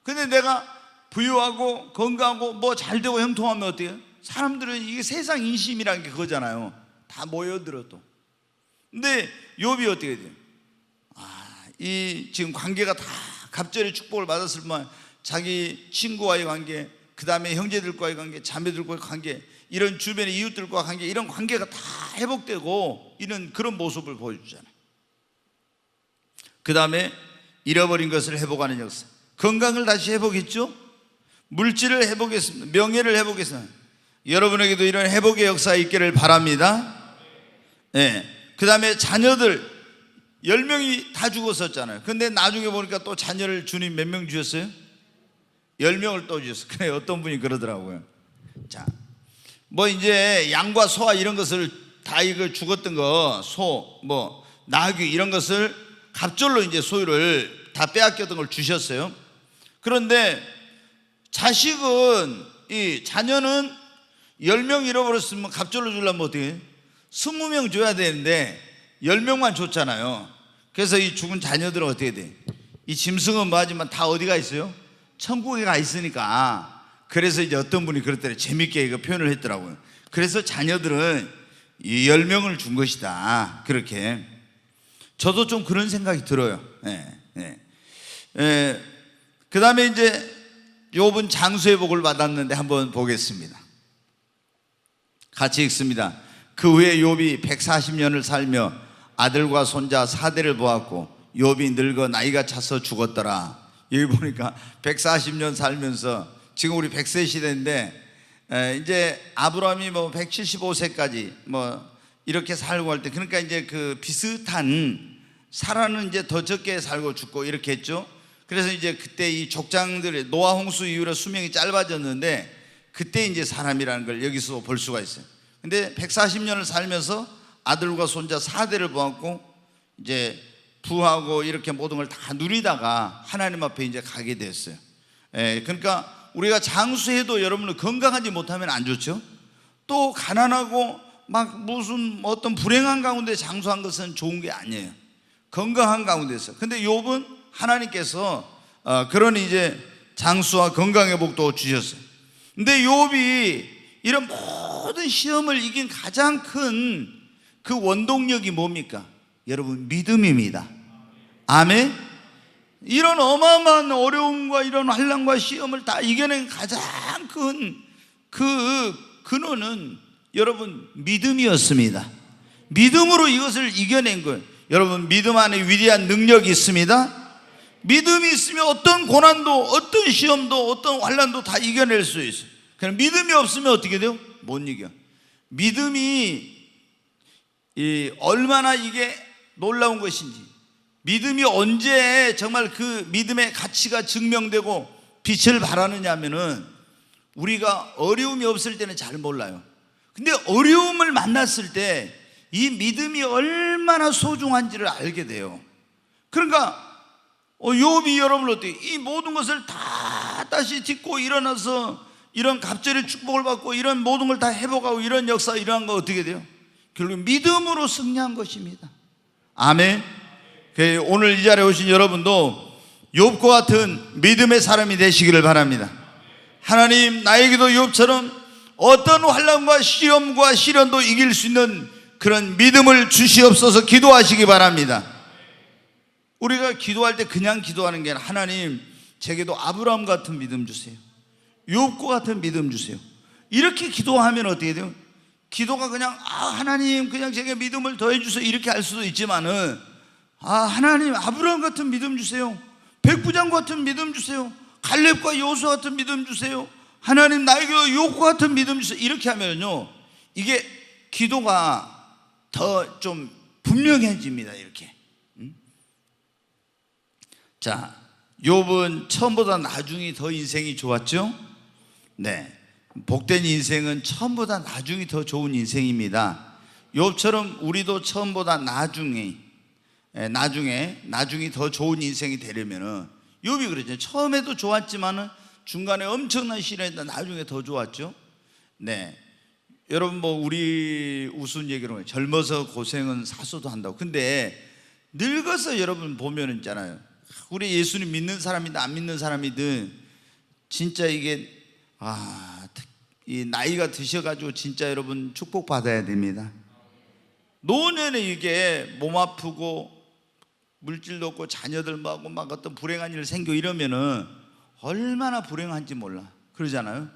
근데 내가 부유하고 건강하고 뭐 잘 되고 형통하면 어떻게 해요? 사람들은 이게 세상 인심이라는 게 그거잖아요. 다 모여들어도. 근데 욥이 어떻게 돼요? 이 지금 관계가 다 갑절의 축복을 받았을 뿐만 자기 친구와의 관계, 그 다음에 형제들과의 관계, 자매들과의 관계, 이런 주변의 이웃들과의 관계, 이런 관계가 다 회복되고 이런 그런 모습을 보여주잖아요. 그 다음에 잃어버린 것을 회복하는 역사. 건강을 다시 회복했죠. 물질을 회복했습니다. 명예를 회복했습니다. 여러분에게도 이런 회복의 역사가 있기를 바랍니다. 네. 그 다음에 자녀들 10명이 다 죽었었잖아요. 근데 나중에 보니까 또 자녀를 주님 몇 명 주셨어요? 10명을 또 주셨어요. 그래, 어떤 분이 그러더라고요. 자, 뭐 이제 양과 소와 이런 것을 다 이거 죽었던 거, 소, 뭐 나귀 이런 것을 갑절로 이제 소유를 다 빼앗겼던 걸 주셨어요. 그런데 자식은, 이 자녀는 10명 잃어버렸으면 갑절로 주려면 어떻게 해요? 20명 줘야 되는데 10명만 줬잖아요. 그래서 이 죽은 자녀들은 어떻게 돼? 이 짐승은 뭐하지만 다 어디가 있어요? 천국에 가 있으니까. 그래서 이제 어떤 분이 그랬더니 재밌게 이거 표현을 했더라고요. 그래서 자녀들은 이 10명을 준 것이다. 그렇게. 저도 좀 그런 생각이 들어요. 그 다음에 이제 욥은 장수의 복을 받았는데 한번 보겠습니다. 같이 읽습니다. 그 후에 욥이 140년을 살며 아들과 손자 4대를 보았고 욥이 늙어 나이가 차서 죽었더라. 여기 보니까 140년 살면서 지금 우리 100세 시대인데 이제 아브라함이 뭐 175세까지 뭐 이렇게 살고 할 때, 그러니까 이제 그 비슷한, 사라는 이제 더 적게 살고 죽고 이렇게 했죠. 그래서 이제 그때 이 족장들의 노아 홍수 이후로 수명이 짧아졌는데 그때 이제 사람이라는 걸 여기서 볼 수가 있어요. 근데 140년을 살면서 아들과 손자 4대를 보았고 이제 부하고 이렇게 모든 걸 다 누리다가 하나님 앞에 이제 가게 됐어요. 그러니까 우리가 장수해도 여러분은 건강하지 못하면 안 좋죠. 또 가난하고 막 무슨 어떤 불행한 가운데 장수한 것은 좋은 게 아니에요. 건강한 가운데서. 근데 욥은 하나님께서 그런 이제 장수와 건강의 복도 주셨어요. 근데 욥이 이런 모든 시험을 이긴 가장 큰 그 원동력이 뭡니까? 여러분, 믿음입니다. 아멘. 이런 어마어마한 어려움과 이런 환난과 시험을 다 이겨낸 가장 큰 그 근원은 여러분 믿음이었습니다. 믿음으로 이것을 이겨낸 거예요. 여러분, 믿음 안에 위대한 능력이 있습니다. 믿음이 있으면 어떤 고난도, 어떤 시험도, 어떤 환난도 다 이겨낼 수 있어요. 그냥 믿음이 없으면 어떻게 돼요? 못 이겨. 믿음이 얼마나 이게 놀라운 것인지, 믿음이 언제 정말 그 믿음의 가치가 증명되고 빛을 발하느냐 하면은 우리가 어려움이 없을 때는 잘 몰라요. 근데 어려움을 만났을 때 이 믿음이 얼마나 소중한지를 알게 돼요. 그러니까 욥이 여러분 어때요? 이 모든 것을 다 다시 딛고 일어나서 이런 갑절의 축복을 받고 이런 모든 걸 다 회복하고 이런 역사 일어난 거 어떻게 돼요? 결국 믿음으로 승리한 것입니다. 아멘. 오늘 이 자리에 오신 여러분도 욥과 같은 믿음의 사람이 되시기를 바랍니다. 하나님, 나에게도 욥처럼 어떤 환난과 시험과 시련도 이길 수 있는 그런 믿음을 주시옵소서 기도하시기 바랍니다. 우리가 기도할 때 그냥 기도하는 게 아니라 하나님, 제게도 아브라함 같은 믿음 주세요. 욥과 같은 믿음 주세요. 이렇게 기도하면 어떻게 돼요? 기도가 그냥 하나님 그냥 제게 믿음을 더해 주세요 이렇게 할 수도 있지만은 하나님 아브라함 같은 믿음 주세요. 백부장 같은 믿음 주세요. 갈렙과 여호수아 같은 믿음 주세요. 하나님 나에게도 욥과 같은 믿음 주세요. 이렇게 하면요, 이게 기도가 더 좀 분명해집니다. 이렇게. 자, 욥은 처음보다 나중이 더 인생이 좋았죠? 네, 복된 인생은 처음보다 나중이 더 좋은 인생입니다. 욥처럼 우리도 처음보다 나중이 더 좋은 인생이 되려면은, 욥이 그러죠. 처음에도 좋았지만은 중간에 엄청난 시련이다 나중에 더 좋았죠. 네, 여러분 우리 우스운 얘기로 젊어서 고생은 사소도 한다고. 근데 늙어서 여러분 보면 있잖아요. 우리 예수님 믿는 사람이든 안 믿는 사람이든 진짜 이게 이 나이가 드셔가지고 진짜 여러분 축복받아야 됩니다. 노년에 이게 몸 아프고 물질도 없고 자녀들 하고 막 어떤 불행한 일 생겨 이러면은 얼마나 불행한지 몰라. 그러잖아요.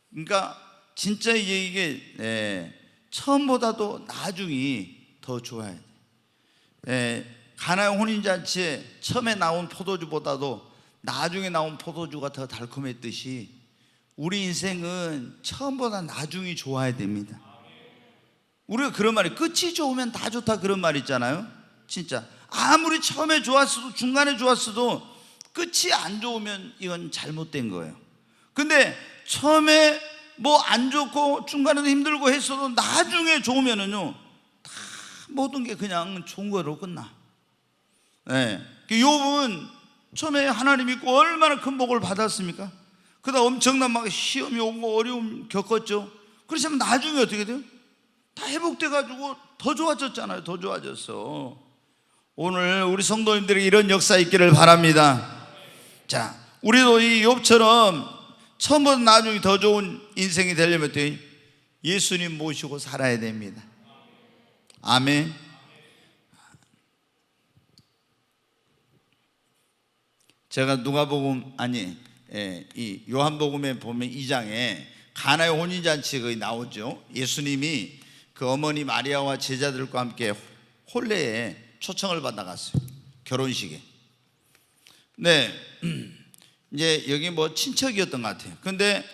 그러니까 진짜 이게 처음보다도 나중이 더 좋아야 돼. 가나의 혼인잔치에 처음에 나온 포도주보다도 나중에 나온 포도주가 더 달콤했듯이 우리 인생은 처음보다 나중이 좋아야 됩니다. 우리가 그런 말이 끝이 좋으면 다 좋다 그런 말 있잖아요. 진짜 아무리 처음에 좋았어도 중간에 좋았어도 끝이 안 좋으면 이건 잘못된 거예요. 근데 처음에 안 좋고 중간에도 힘들고 했어도 나중에 좋으면은요 다 모든 게 그냥 좋은 거로 끝나. 욥은 처음에 하나님 믿고 얼마나 큰 복을 받았습니까? 그다음 엄청난 막 시험이 오고 어려움 겪었죠. 그렇지만 나중에 어떻게 돼요? 다 회복돼 가지고 더 좋아졌잖아요. 더 좋아졌어. 오늘 우리 성도님들에게 이런 역사 있기를 바랍니다. 자, 우리도 이 욥처럼 처음보다 나중에 더 좋은 인생이 되려면 예수님 모시고 살아야 됩니다. 아멘. 제가 누가복음 이 요한복음에 보면 2장에 가나의 혼인잔치 거기 나오죠. 예수님이 그 어머니 마리아와 제자들과 함께 혼례에 초청을 받아갔어요. 결혼식에. 네, 이제 여기 친척이었던 것 같아요. 근데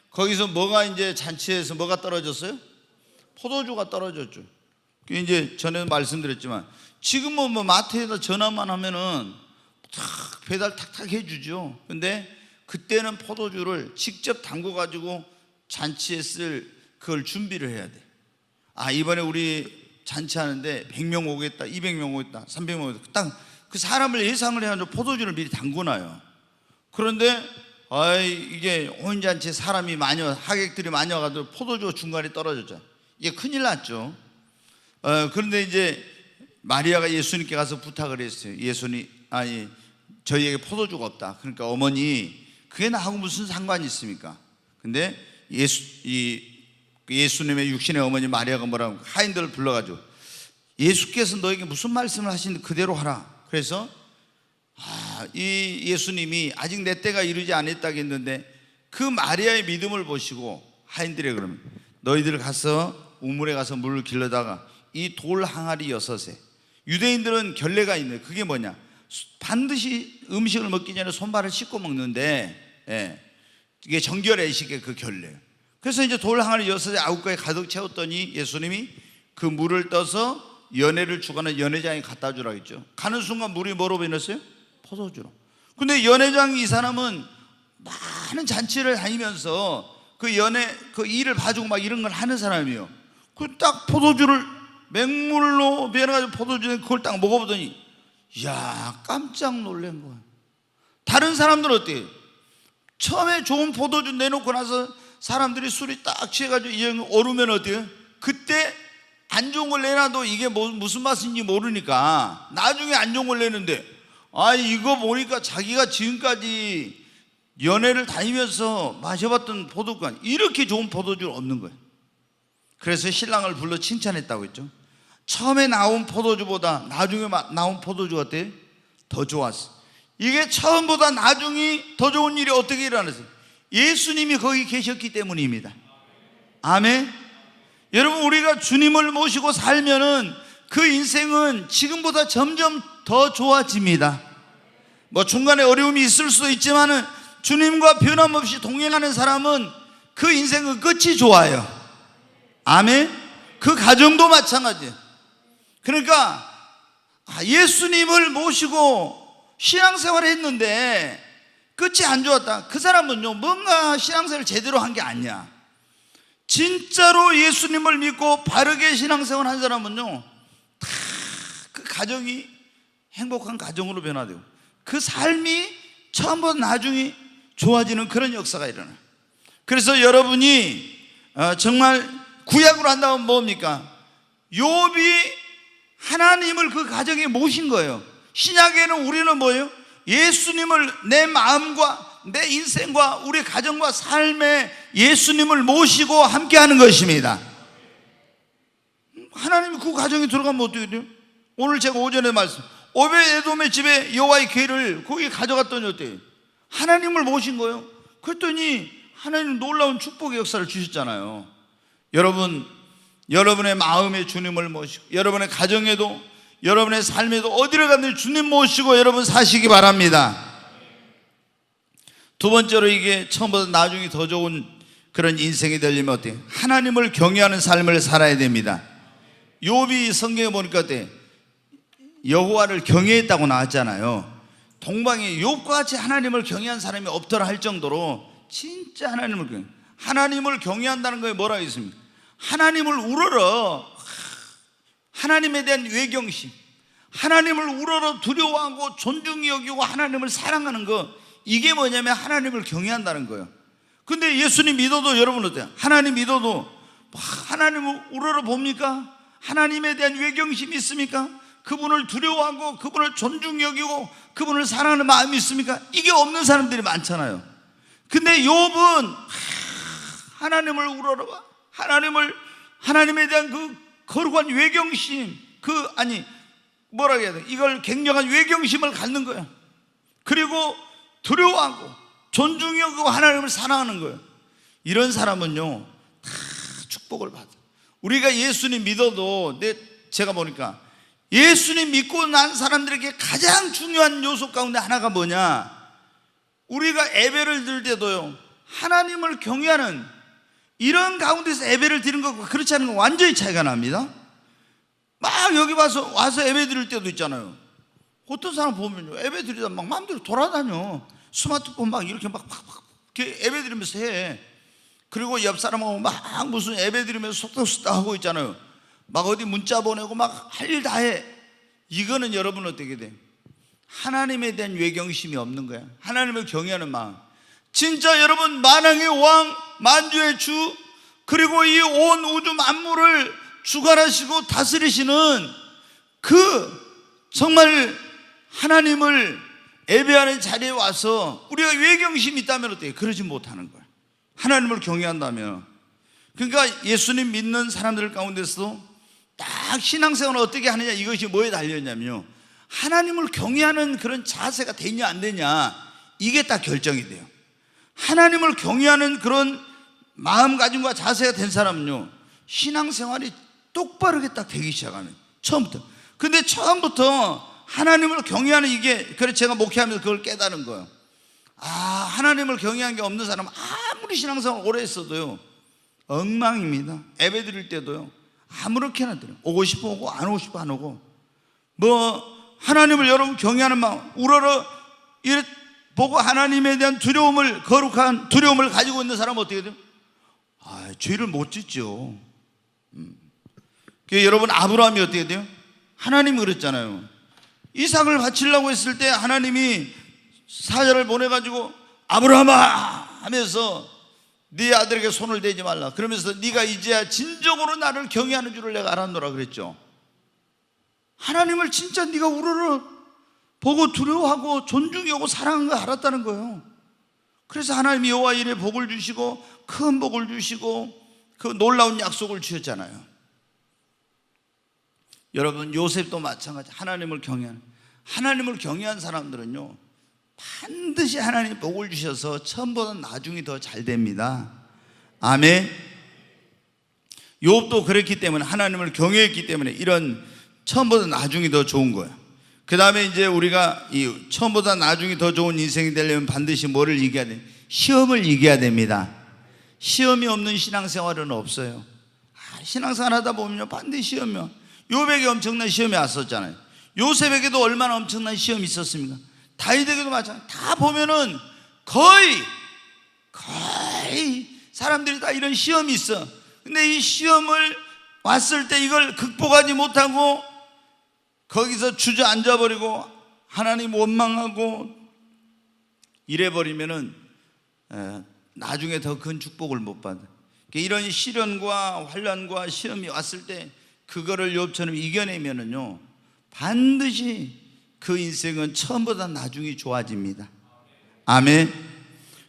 거기서 이제 잔치에서 뭐가 떨어졌어요? 포도주가 떨어졌죠. 이제 전에도 말씀드렸지만 지금은 마트에다 전화만 하면은 탁 배달 탁탁 해주죠. 근데 그때는 포도주를 직접 담궈 가지고 잔치에 쓸 그걸 준비를 해야 돼. 이번에 우리 잔치하는데 100명 오겠다, 200명 오겠다, 300명 오겠다. 딱 그 사람을 예상을 해가지고 포도주를 미리 담궈놔요. 그런데 이게 혼인잔치에 사람이 하객들이 많이 와가지고 포도주가 중간에 떨어졌죠. 이게 큰일 났죠. 그런데 이제 마리아가 예수님께 가서 부탁을 했어요. 예수님, 저희에게 포도주가 없다. 그러니까 어머니, 그게 나하고 무슨 상관이 있습니까? 근데 예수님의 육신의 어머니 마리아가 뭐라고 하인들을 불러가지고 예수께서 너에게 무슨 말씀을 하시는데 그대로 하라. 그래서 이 예수님이 아직 내 때가 이르지 않았다고 했는데 그 마리아의 믿음을 보시고 하인들이 그러면 너희들 가서 우물에 가서 물을 길러다가 이 돌 항아리 6에 유대인들은 결례가 있네. 그게 뭐냐, 반드시 음식을 먹기 전에 손발을 씻고 먹는데 이게 정결의식의 그 결례예요. 그래서 이제 돌 항아리 6에 9가에 가득 채웠더니 예수님이 그 물을 떠서 연회를 주거나 연회장에 갖다 주라고 했죠. 가는 순간 물이 뭐로 변했어요? 포도주로. 근데 연회장 이 사람은 많은 잔치를 다니면서 그 일을 봐주고 막 이런 걸 하는 사람이에요. 그 딱 포도주를 맹물로 변해가지고 포도주에 그걸 딱 먹어보더니 이야, 깜짝 놀란 거야. 다른 사람들은 어때요? 처음에 좋은 포도주 내놓고 나서 사람들이 술이 딱 취해가지고 오르면 어때요? 그때 안 좋은 걸 내놔도 이게 무슨 맛인지 모르니까 나중에 안 좋은 걸 내는데, 이거 보니까 자기가 지금까지 연애를 다니면서 마셔봤던 포도가 이렇게 좋은 포도주는 없는 거예요. 그래서 신랑을 불러 칭찬했다고 했죠. 처음에 나온 포도주보다 나중에 나온 포도주가 어때요? 더 좋았어. 이게 처음보다 나중이 더 좋은 일이 어떻게 일어났어요? 예수님이 거기 계셨기 때문입니다. 아멘. 여러분, 우리가 주님을 모시고 살면은 그 인생은 지금보다 점점 더 좋아집니다. 뭐 중간에 어려움이 있을 수도 있지만은 주님과 변함없이 동행하는 사람은 그 인생은 끝이 좋아요. 아멘. 그 가정도 마찬가지예요. 그러니까 예수님을 모시고 신앙생활을 했는데 끝이 안 좋았다. 그 사람은요, 뭔가 신앙생활을 제대로 한 게 아니야. 진짜로 예수님을 믿고 바르게 신앙생활 한 사람은요, 다 그 가정이 행복한 가정으로 변화되고 그 삶이 처음부터 나중에 좋아지는 그런 역사가 일어나요. 그래서 여러분이 정말 구약으로 한다면 뭡니까? 욥이 하나님을 그 가정에 모신 거예요. 신약에는 우리는 뭐예요? 예수님을 내 마음과 내 인생과 우리 가정과 삶에 예수님을 모시고 함께하는 것입니다. 하나님이 그 가정에 들어가면 어떻게 돼요? 오늘 제가 오전에 말씀, 오벳에돔의 집에 여호와의 궤를 거기 가져갔더니 어때요? 하나님을 모신 거예요. 그랬더니 하나님 놀라운 축복의 역사를 주셨잖아요. 여러분, 여러분의 마음에 주님을 모시고 여러분의 가정에도 여러분의 삶에도 어디를 가든 주님 모시고 여러분 사시기 바랍니다. 두 번째로, 이게 처음보다 나중에 더 좋은 그런 인생이 되려면 어때요? 하나님을 경외하는 삶을 살아야 됩니다. 욥이 성경에 보니까 어때요? 여호와를 경외했다고 나왔잖아요. 동방에 욥과 같이 하나님을 경외한 사람이 없더라 할 정도로 진짜 하나님을 경외한다는 거에 뭐라고 있습니까? 하나님을 우러러, 하나님에 대한 외경심, 하나님을 우러러 두려워하고 존중히 여기고 하나님을 사랑하는 거, 이게 뭐냐면 하나님을 경외한다는 거예요. 근데 예수님 믿어도 여러분 어때요? 하나님 믿어도 하나님을 우러러 봅니까? 하나님에 대한 외경심이 있습니까? 그분을 두려워하고 그분을 존중히 여기고 그분을 사랑하는 마음이 있습니까? 이게 없는 사람들이 많잖아요. 근데 욥은 하나님을 우러러봐, 하나님에 대한 그 거룩한 외경심, 뭐라고 해야 돼? 이걸 굉장한 외경심을 갖는 거야. 그리고 두려워하고 존중히 여기고 하나님을 사랑하는 거예요. 이런 사람은요, 다 축복을 받아. 우리가 예수님 믿어도, 제가 보니까 예수님 믿고 난 사람들에게 가장 중요한 요소 가운데 하나가 뭐냐? 우리가 예배를 드릴 때도요, 하나님을 경외하는 이런 가운데서 예배를 드리는 것과 그렇지 않은 건 완전히 차이가 납니다. 막 여기 와서 예배 드릴 때도 있잖아요. 어떤 사람 보면요, 예배 드리다 막 마음대로 돌아다녀. 스마트폰 막 이렇게 예배 드리면서 해. 그리고 옆 사람하고 막 무슨 예배 드리면서 속닥속닥 하고 있잖아요. 막 어디 문자 보내고 막 할 일 다 해. 이거는 여러분 어떻게 돼? 하나님에 대한 외경심이 없는 거야. 하나님을 경외하는 마음. 진짜 여러분, 만왕의 왕, 만주의 주, 그리고 이 온 우주 만물을 주관하시고 다스리시는 그 정말 하나님을 예배하는 자리에 와서 우리가 외경심이 있다면 어때요? 그러지 못하는 거야. 하나님을 경외한다면. 그러니까 예수님 믿는 사람들 가운데서도 딱 신앙생활을 어떻게 하느냐, 이것이 뭐에 달려있냐면요, 하나님을 경외하는 그런 자세가 되냐 안 되냐, 이게 딱 결정이 돼요. 하나님을 경외하는 그런 마음가짐과 자세가 된 사람은요, 신앙생활이 똑바르게 딱 되기 시작하는, 처음부터. 근데 처음부터 하나님을 경외하는, 이게, 그래서 제가 목회하면서 그걸 깨달은 거예요. 하나님을 경외한 게 없는 사람은 아무리 신앙생활 오래 했어도요, 엉망입니다. 예배 드릴 때도요, 아무렇게나 드려요. 오고 싶어 오고, 안 오고 싶어 안 오고. 하나님을 여러분 경외하는 마음, 우러러 이래 보고 하나님에 대한 두려움을, 거룩한 두려움을 가지고 있는 사람은 어떻게 돼요? 죄를 못 짓죠. 여러분, 아브라함이 어떻게 돼요? 하나님이 그랬잖아요. 이삭을 바치려고 했을 때 하나님이 사자를 보내가지고 아브라함아 하면서 네 아들에게 손을 대지 말라. 그러면서 네가 이제야 진정으로 나를 경외하는 줄을 내가 알았노라 그랬죠. 하나님을 진짜 네가 우러러 보고 두려워하고 존중히 여고 사랑한 거 알았다는 거예요. 그래서 하나님이 여호와 이레 복을 주시고 큰 복을 주시고 그 놀라운 약속을 주셨잖아요. 여러분, 요셉도 마찬가지. 하나님을 경외한 사람들은요, 반드시 하나님 복을 주셔서 처음보다 나중이 더 잘 됩니다. 아멘. 욥도 그랬기 때문에, 하나님을 경외했기 때문에 이런 처음보다 나중이 더 좋은 거야. 그 다음에 이제 우리가 이 처음보다 나중이 더 좋은 인생이 되려면 반드시 뭐를 이겨야 돼? 시험을 이겨야 됩니다. 시험이 없는 신앙생활은 없어요. 신앙생활 하다 보면 반드시 시험이 와. 욥에게 엄청난 시험이 왔었잖아요. 요셉에게도 얼마나 엄청난 시험이 있었습니까? 다윗에게도 마찬가지. 다 보면은 거의 사람들이 다 이런 시험이 있어. 근데 이 시험을 왔을 때 이걸 극복하지 못하고 거기서 주저앉아 버리고 하나님 원망하고 이래버리면은 나중에 더 큰 축복을 못 받아. 이런 시련과 환난과 시험이 왔을 때 그거를 욥처럼 이겨내면은요, 반드시 그 인생은 처음보다 나중이 좋아집니다. 아멘.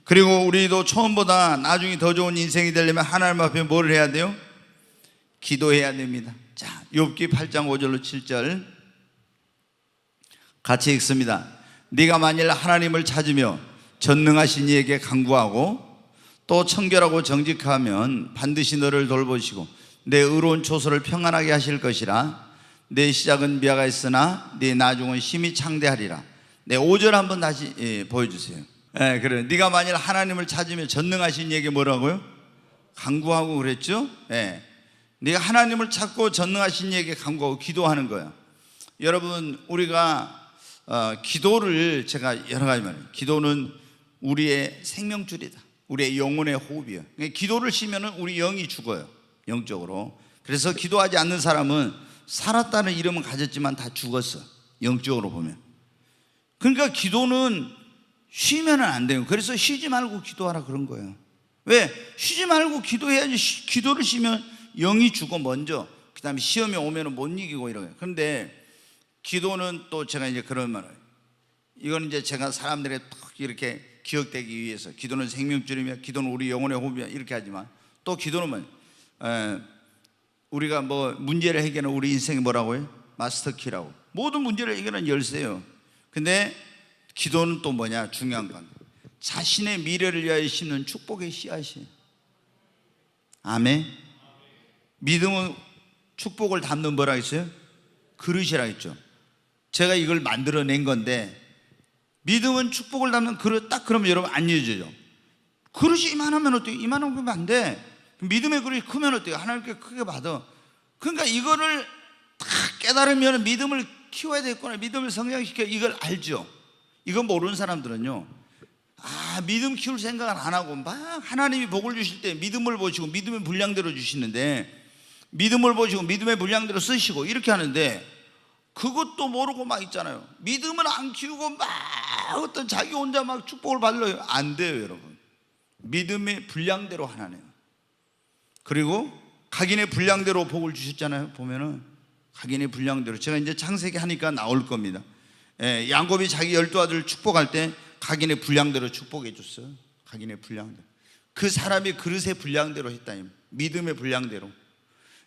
그리고 우리도 처음보다 나중이 더 좋은 인생이 되려면 하나님 앞에 뭘 해야 돼요? 기도해야 됩니다. 자, 욥기 8장 5절로 7절 같이 읽습니다. 네가 만일 하나님을 찾으며 전능하신 이에게 간구하고 또 청결하고 정직하면 반드시 너를 돌보시고 내 의로운 초소를 평안하게 하실 것이라. 내 시작은 미화가 있으나 내 나중은 심히 창대하리라. 네, 5절 한번 다시 보여주세요. 그래. 네가 만일 하나님을 찾으며 전능하신 이에게 뭐라고요? 간구하고 그랬죠? 네가 하나님을 찾고 전능하신 이에게 간구하고 기도하는 거야. 여러분, 우리가 기도를 제가 여러 가지 말해요. 기도는 우리의 생명줄이다. 우리의 영혼의 호흡이에요. 기도를 쉬면은 우리 영이 죽어요. 영적으로. 그래서 기도하지 않는 사람은 살았다는 이름은 가졌지만 다 죽었어. 영적으로 보면. 그러니까 기도는 쉬면 안 돼요. 그래서 쉬지 말고 기도하라 그런 거예요. 왜? 쉬지 말고 기도해야지. 기도를 쉬면 영이 죽어 먼저. 그 다음에 시험이 오면 못 이기고 이러요. 그런데 기도는 또 제가 이제 그런 말을, 이거는 이제 제가 사람들에게 탁 이렇게 기억되기 위해서, 기도는 생명줄이며 기도는 우리 영혼의 호흡이며 이렇게 하지만, 또 기도는 뭐 우리가 뭐 문제를 해결하는 우리 인생이 뭐라고요? 마스터키라고. 모든 문제를 해결하는 열쇠예요. 근데 기도는 또 뭐냐? 중요한 건 자신의 미래를 위하여 심는 축복의 씨앗이에요. 아멘. 믿음은 축복을 담는 뭐라 했어요? 그릇이라 했죠. 제가 이걸 만들어낸 건데, 믿음은 축복을 담는 그릇, 딱 그러면 여러분 안 이어져요. 그릇이 이만하면 어때요? 이만하면 안 돼. 믿음의 그릇이 크면 어때요? 하나님께 크게 받아. 그러니까 이거를 딱 깨달으면 믿음을 키워야 되겠구나, 믿음을 성장시켜, 이걸 알죠. 이거 모르는 사람들은요, 믿음 키울 생각을 안 하고 막 하나님이 복을 주실 때 믿음을 보시고 믿음의 분량대로 주시는데, 믿음을 보시고 믿음의 분량대로 쓰시고 이렇게 하는데, 그것도 모르고 막 있잖아요. 믿음을 안 키우고 막 어떤 자기 혼자 막 축복을 받으려고 안 돼요, 여러분. 믿음의 분량대로 하나님. 그리고 각인의 분량대로 복을 주셨잖아요. 보면은 각인의 분량대로. 제가 이제 창세기 하니까 나올 겁니다. 야곱이 자기 12아들을 축복할 때 각인의 분량대로 축복해 줬어요. 각인의 분량대로. 그 사람이 그릇의 분량대로 했다. 믿음의 분량대로.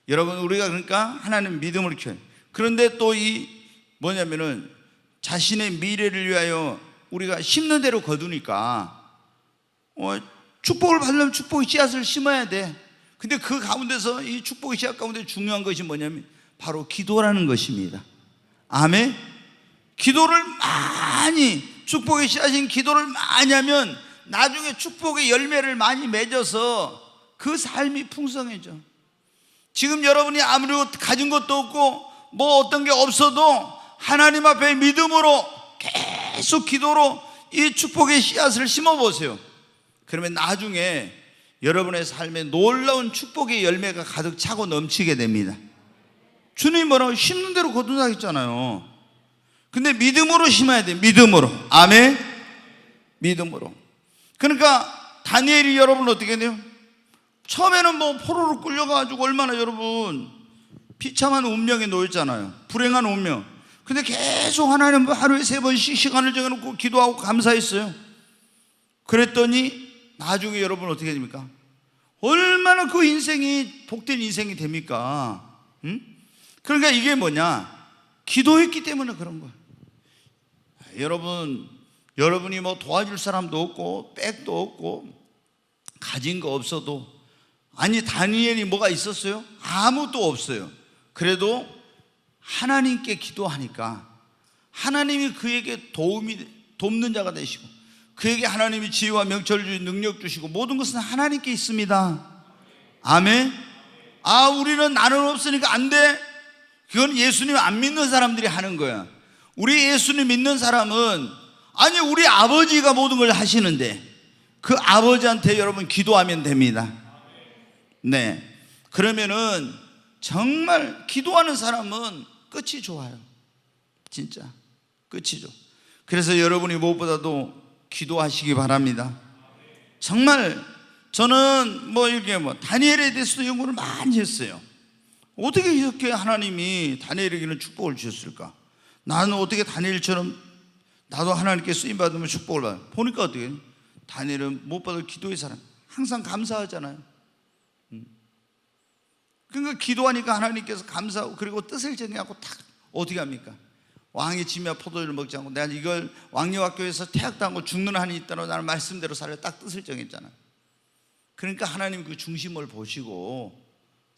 여러분, 우리가 그러니까 하나님 믿음을 키워요. 그런데 또 이 뭐냐면은 자신의 미래를 위하여 우리가 심는 대로 거두니까 축복을 받으려면 축복의 씨앗을 심어야 돼. 근데 그 가운데서 이 축복의 씨앗 가운데 중요한 것이 뭐냐면 바로 기도라는 것입니다. 아멘. 기도를 많이, 축복의 씨앗인 기도를 많이 하면 나중에 축복의 열매를 많이 맺어서 그 삶이 풍성해져. 지금 여러분이 아무리 가진 것도 없고 뭐 어떤 게 없어도 하나님 앞에 믿음으로 계속 기도로 이 축복의 씨앗을 심어보세요. 그러면 나중에 여러분의 삶에 놀라운 축복의 열매가 가득 차고 넘치게 됩니다. 주님이 뭐라고? 심는 대로 거둔다 했잖아요. 근데 믿음으로 심어야 돼. 믿음으로. 아멘. 믿음으로. 그러니까 다니엘이 여러분 어떻게 돼요? 처음에는 뭐 포로로 끌려가지고 얼마나 여러분 비참한 운명에 놓였잖아요. 불행한 운명. 근데 계속 하나님 하루에 3번씩 시간을 정해놓고 기도하고 감사했어요. 그랬더니 나중에 여러분 어떻게 됩니까? 얼마나 그 인생이 복된 인생이 됩니까? 응? 그러니까 이게 뭐냐? 기도했기 때문에 그런 거예요. 여러분이 뭐 도와줄 사람도 없고 백도 없고 가진 거 없어도, 아니 다니엘이 뭐가 있었어요? 아무것도 없어요. 그래도 하나님께 기도하니까 하나님이 그에게 돕는 자가 되시고, 그에게 하나님이 지혜와 명철을 주시고 능력 주시고, 모든 것은 하나님께 있습니다. 아멘. 우리는 나는 없으니까 안 돼. 그건 예수님 안 믿는 사람들이 하는 거야. 우리 예수님 믿는 사람은, 아니 우리 아버지가 모든 걸 하시는데 그 아버지한테 여러분 기도하면 됩니다. 네. 그러면은 정말 기도하는 사람은 끝이 좋아요. 진짜 끝이 좋아. 그래서 여러분이 무엇보다도 기도하시기 바랍니다. 정말 저는 이렇게 다니엘에 대해서도 연구를 많이 했어요. 어떻게 이렇게 하나님이 다니엘에게는 축복을 주셨을까? 나는 어떻게 다니엘처럼 나도 하나님께 쓰임받으면 축복을 받아. 보니까 어떻게 다니엘은 무엇보다 기도의 사람, 항상 감사하잖아요. 그러니까 기도하니까 하나님께서 감사하고, 그리고 뜻을 정하고 딱 어떻게 합니까? 왕이 지며 포도주를 먹지 않고 내가 이걸 왕녀학교에서 태학당하고 죽는 한이 있다고 나는 말씀대로 살려, 딱 뜻을 정했잖아요. 그러니까 하나님 그 중심을 보시고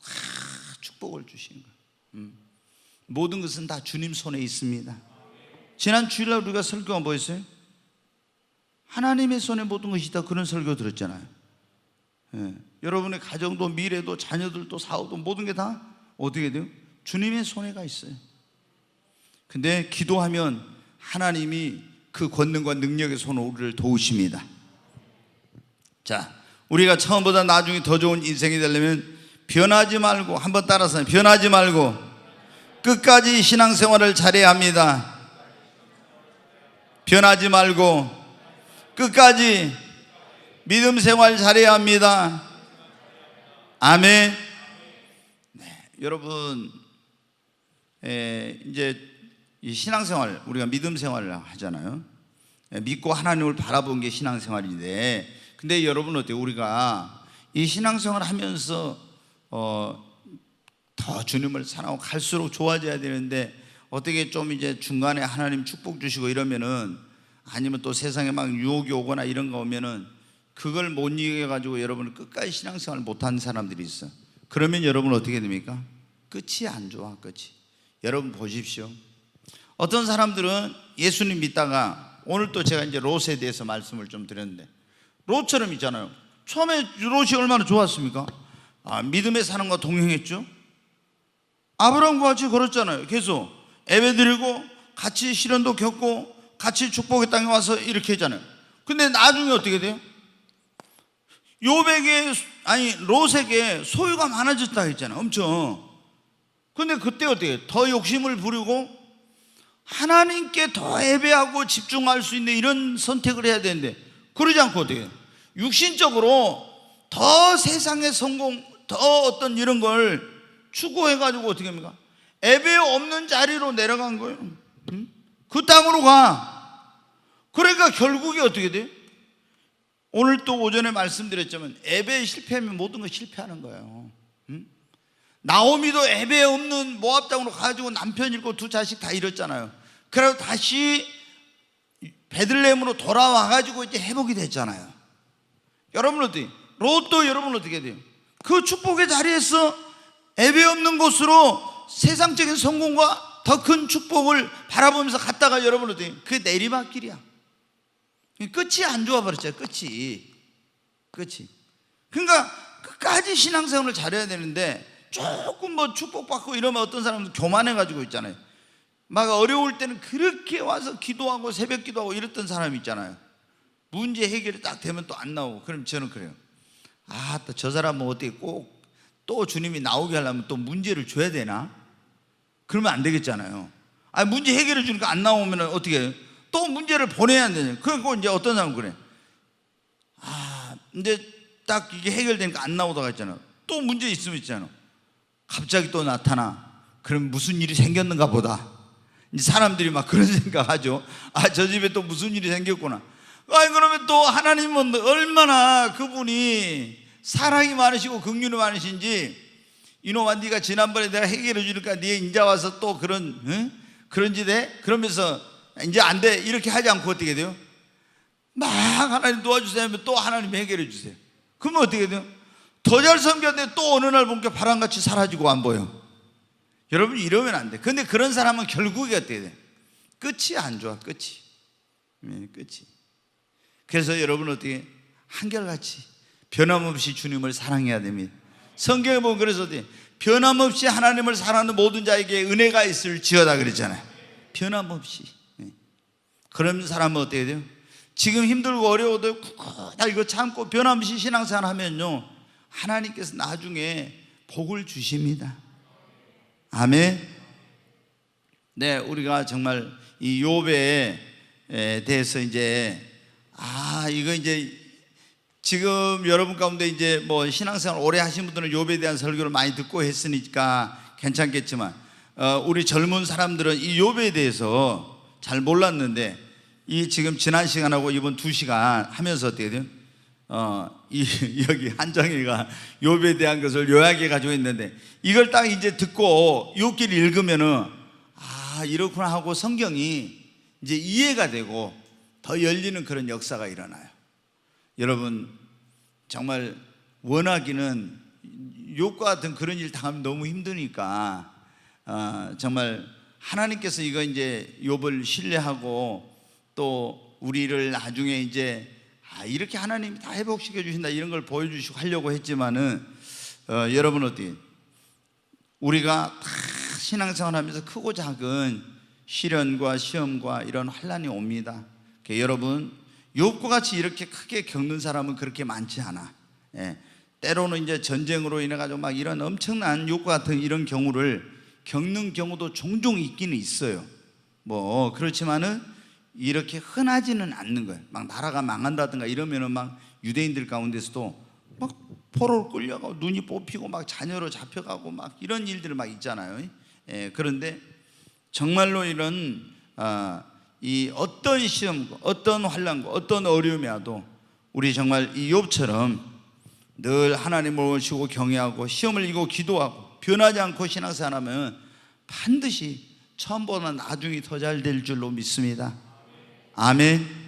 다 축복을 주신 거예요. 모든 것은 다 주님 손에 있습니다. 지난 주일날 우리가 설교가 뭐였어요? 하나님의 손에 모든 것이 있다, 그런 설교 들었잖아요. 예. 여러분의 가정도 미래도 자녀들도 사업도 모든 게 다 어떻게 돼요? 주님의 손에가 있어요. 근데 기도하면 하나님이 그 권능과 능력의 손으로 우리를 도우십니다. 자, 우리가 처음보다 나중에 더 좋은 인생이 되려면 변하지 말고, 한번 따라서 변하지 말고 끝까지 신앙생활을 잘해야 합니다. 변하지 말고 끝까지 믿음 생활 잘해야 합니다. 아멘. 네, 여러분, 이제 이 신앙생활, 우리가 믿음 생활을 하잖아요. 믿고 하나님을 바라본 게 신앙생활인데, 근데 여러분 어때요? 우리가 이 신앙생활을 하면서 더 주님을 사랑하고 갈수록 좋아져야 되는데, 어떻게 좀 이제 중간에 하나님 축복 주시고 이러면은, 아니면 또 세상에 막 유혹이 오거나 이런 거 오면은 그걸 못 이겨가지고 여러분은 끝까지 신앙생활을 못한 사람들이 있어. 그러면 여러분 어떻게 됩니까? 끝이 안 좋아. 끝이. 여러분 보십시오. 어떤 사람들은 예수님 믿다가, 오늘 또 제가 이제 롯에 대해서 말씀을 좀 드렸는데, 롯처럼 있잖아요. 처음에 롯이 얼마나 좋았습니까? 믿음의 사람과 동행했죠. 아브라함과 같이 걸었잖아요. 계속 예배드리고 같이 시련도 겪고 같이 축복의 땅에 와서 이렇게 했잖아요. 근데 나중에 어떻게 돼요? 롯에게 소유가 많아졌다 했잖아요. 엄청. 근데 그때 어떻게 해요? 더 욕심을 부리고 하나님께 더 예배하고 집중할 수 있는 이런 선택을 해야 되는데, 그러지 않고 어떻게 해요? 육신적으로 더 세상의 성공, 더 어떤 이런 걸 추구해가지고 어떻게 합니까? 예배 없는 자리로 내려간 거예요. 그 땅으로 가. 그러니까 결국에 어떻게 돼요? 오늘 또 오전에 말씀드렸지만 예배에 실패하면 모든 거 실패하는 거예요. 나오미도 예배 없는 모압 땅으로 가지고 남편 잃고 두 자식 다 잃었잖아요. 그래서 다시 베들레헴으로 돌아와가지고 이제 회복이 됐잖아요. 여러분 어떻게? 롯도 여러분 어떻게 돼요? 그 축복의 자리에서 예배 없는 곳으로 세상적인 성공과 더 큰 축복을 바라보면서 갔다가 여러분 어떻게? 그게 내리막길이야. 끝이 안 좋아 버렸잖아요. 끝이. 그러니까 끝까지 신앙생활을 잘해야 되는데, 조금 축복받고 이러면 어떤 사람은 교만해가지고 있잖아요. 막 어려울 때는 그렇게 와서 기도하고 새벽 기도하고 이랬던 사람이 있잖아요. 문제 해결이 딱 되면 또 안 나오고. 그럼 저는 그래요. 또 저 사람은 어떻게 꼭 또 주님이 나오게 하려면 또 문제를 줘야 되나? 그러면 안 되겠잖아요. 문제 해결해 주니까 안 나오면 어떻게 해요? 또 문제를 보내야 되냐. 그리고 이제 어떤 사람은 그래. 이제 딱 이게 해결되니까 안 나오다가 있잖아. 또 문제 있으면 있잖아. 갑자기 또 나타나. 그럼 무슨 일이 생겼는가 보다. 이제 사람들이 막 그런 생각하죠. 아, 저 집에 또 무슨 일이 생겼구나. 아니, 그러면 또 하나님은 얼마나 그분이 사랑이 많으시고 긍휼이 많으신지, 이놈아 네가 지난번에 내가 해결해 주니까 네 이제 와서 또 그런 짓 해? 그러면서 이제 안 돼 이렇게 하지 않고 어떻게 돼요? 막 하나님 도와주세요 하면 또 하나님 해결해 주세요. 그러면 어떻게 돼요? 더 잘 섬겼는데 또 어느 날 보니까 바람같이 사라지고 안 보여. 여러분, 이러면 안 돼. 근데 그런 사람은 결국에 어떻게 돼? 끝이 안 좋아. 끝이. 그래서 여러분 어떻게 한결같이 변함없이 주님을 사랑해야 됩니다. 성경에 보면 그래서 변함없이 하나님을 사랑하는 모든 자에게 은혜가 있을지어다 그랬잖아요. 변함없이. 그런 사람은 어떻게 돼요? 지금 힘들고 어려워도 다 이거 참고 변함없이 신앙생활 하면요, 하나님께서 나중에 복을 주십니다. 아멘. 네, 우리가 정말 이 욥에 대해서 이제 이거 이제 지금 여러분 가운데 이제 뭐 신앙생활 오래 하신 분들은 욥에 대한 설교를 많이 듣고 했으니까 괜찮겠지만, 우리 젊은 사람들은 이 욥에 대해서 잘 몰랐는데, 이 지금 지난 시간하고 이번 2시간 하면서 어떻게 돼요? 여기 한정희가 욥에 대한 것을 요약해 가지고 있는데, 이걸 딱 이제 듣고 욥기를 읽으면은 이렇구나 하고 성경이 이제 이해가 되고 더 열리는 그런 역사가 일어나요. 여러분, 정말 원하기는 욥과 같은 그런 일 당하면 너무 힘드니까 정말 하나님께서 이거 이제 욥을 신뢰하고 또 우리를 나중에 이제 이렇게 하나님이 다 회복시켜 주신다 이런 걸 보여주시고 하려고 했지만은 여러분 어떻게, 우리가 다 신앙생활 하면서 크고 작은 시련과 시험과 이런 환난이 옵니다. 여러분, 욥과 같이 이렇게 크게 겪는 사람은 그렇게 많지 않아. 때로는 이제 전쟁으로 인해 가지고 막 이런 엄청난 욥과 같은 이런 경우를 겪는 경우도 종종 있기는 있어요. 뭐 그렇지만은 이렇게 흔하지는 않는 거예요. 막 나라가 망한다든가 이러면은 막 유대인들 가운데서도 막 포로로 끌려가고 눈이 뽑히고 막 자녀로 잡혀가고 막 이런 일들 막 있잖아요. 그런데 정말로 이런 이 어떤 시험과 어떤 환난과 어떤 어려움이 와도 우리 정말 이 욥처럼 늘 하나님을 모시고 경외하고 시험을 이기고 기도하고 변하지 않고 신앙생활하면 반드시 처음보다 나중이 더 잘 될 줄로 믿습니다. 아멘.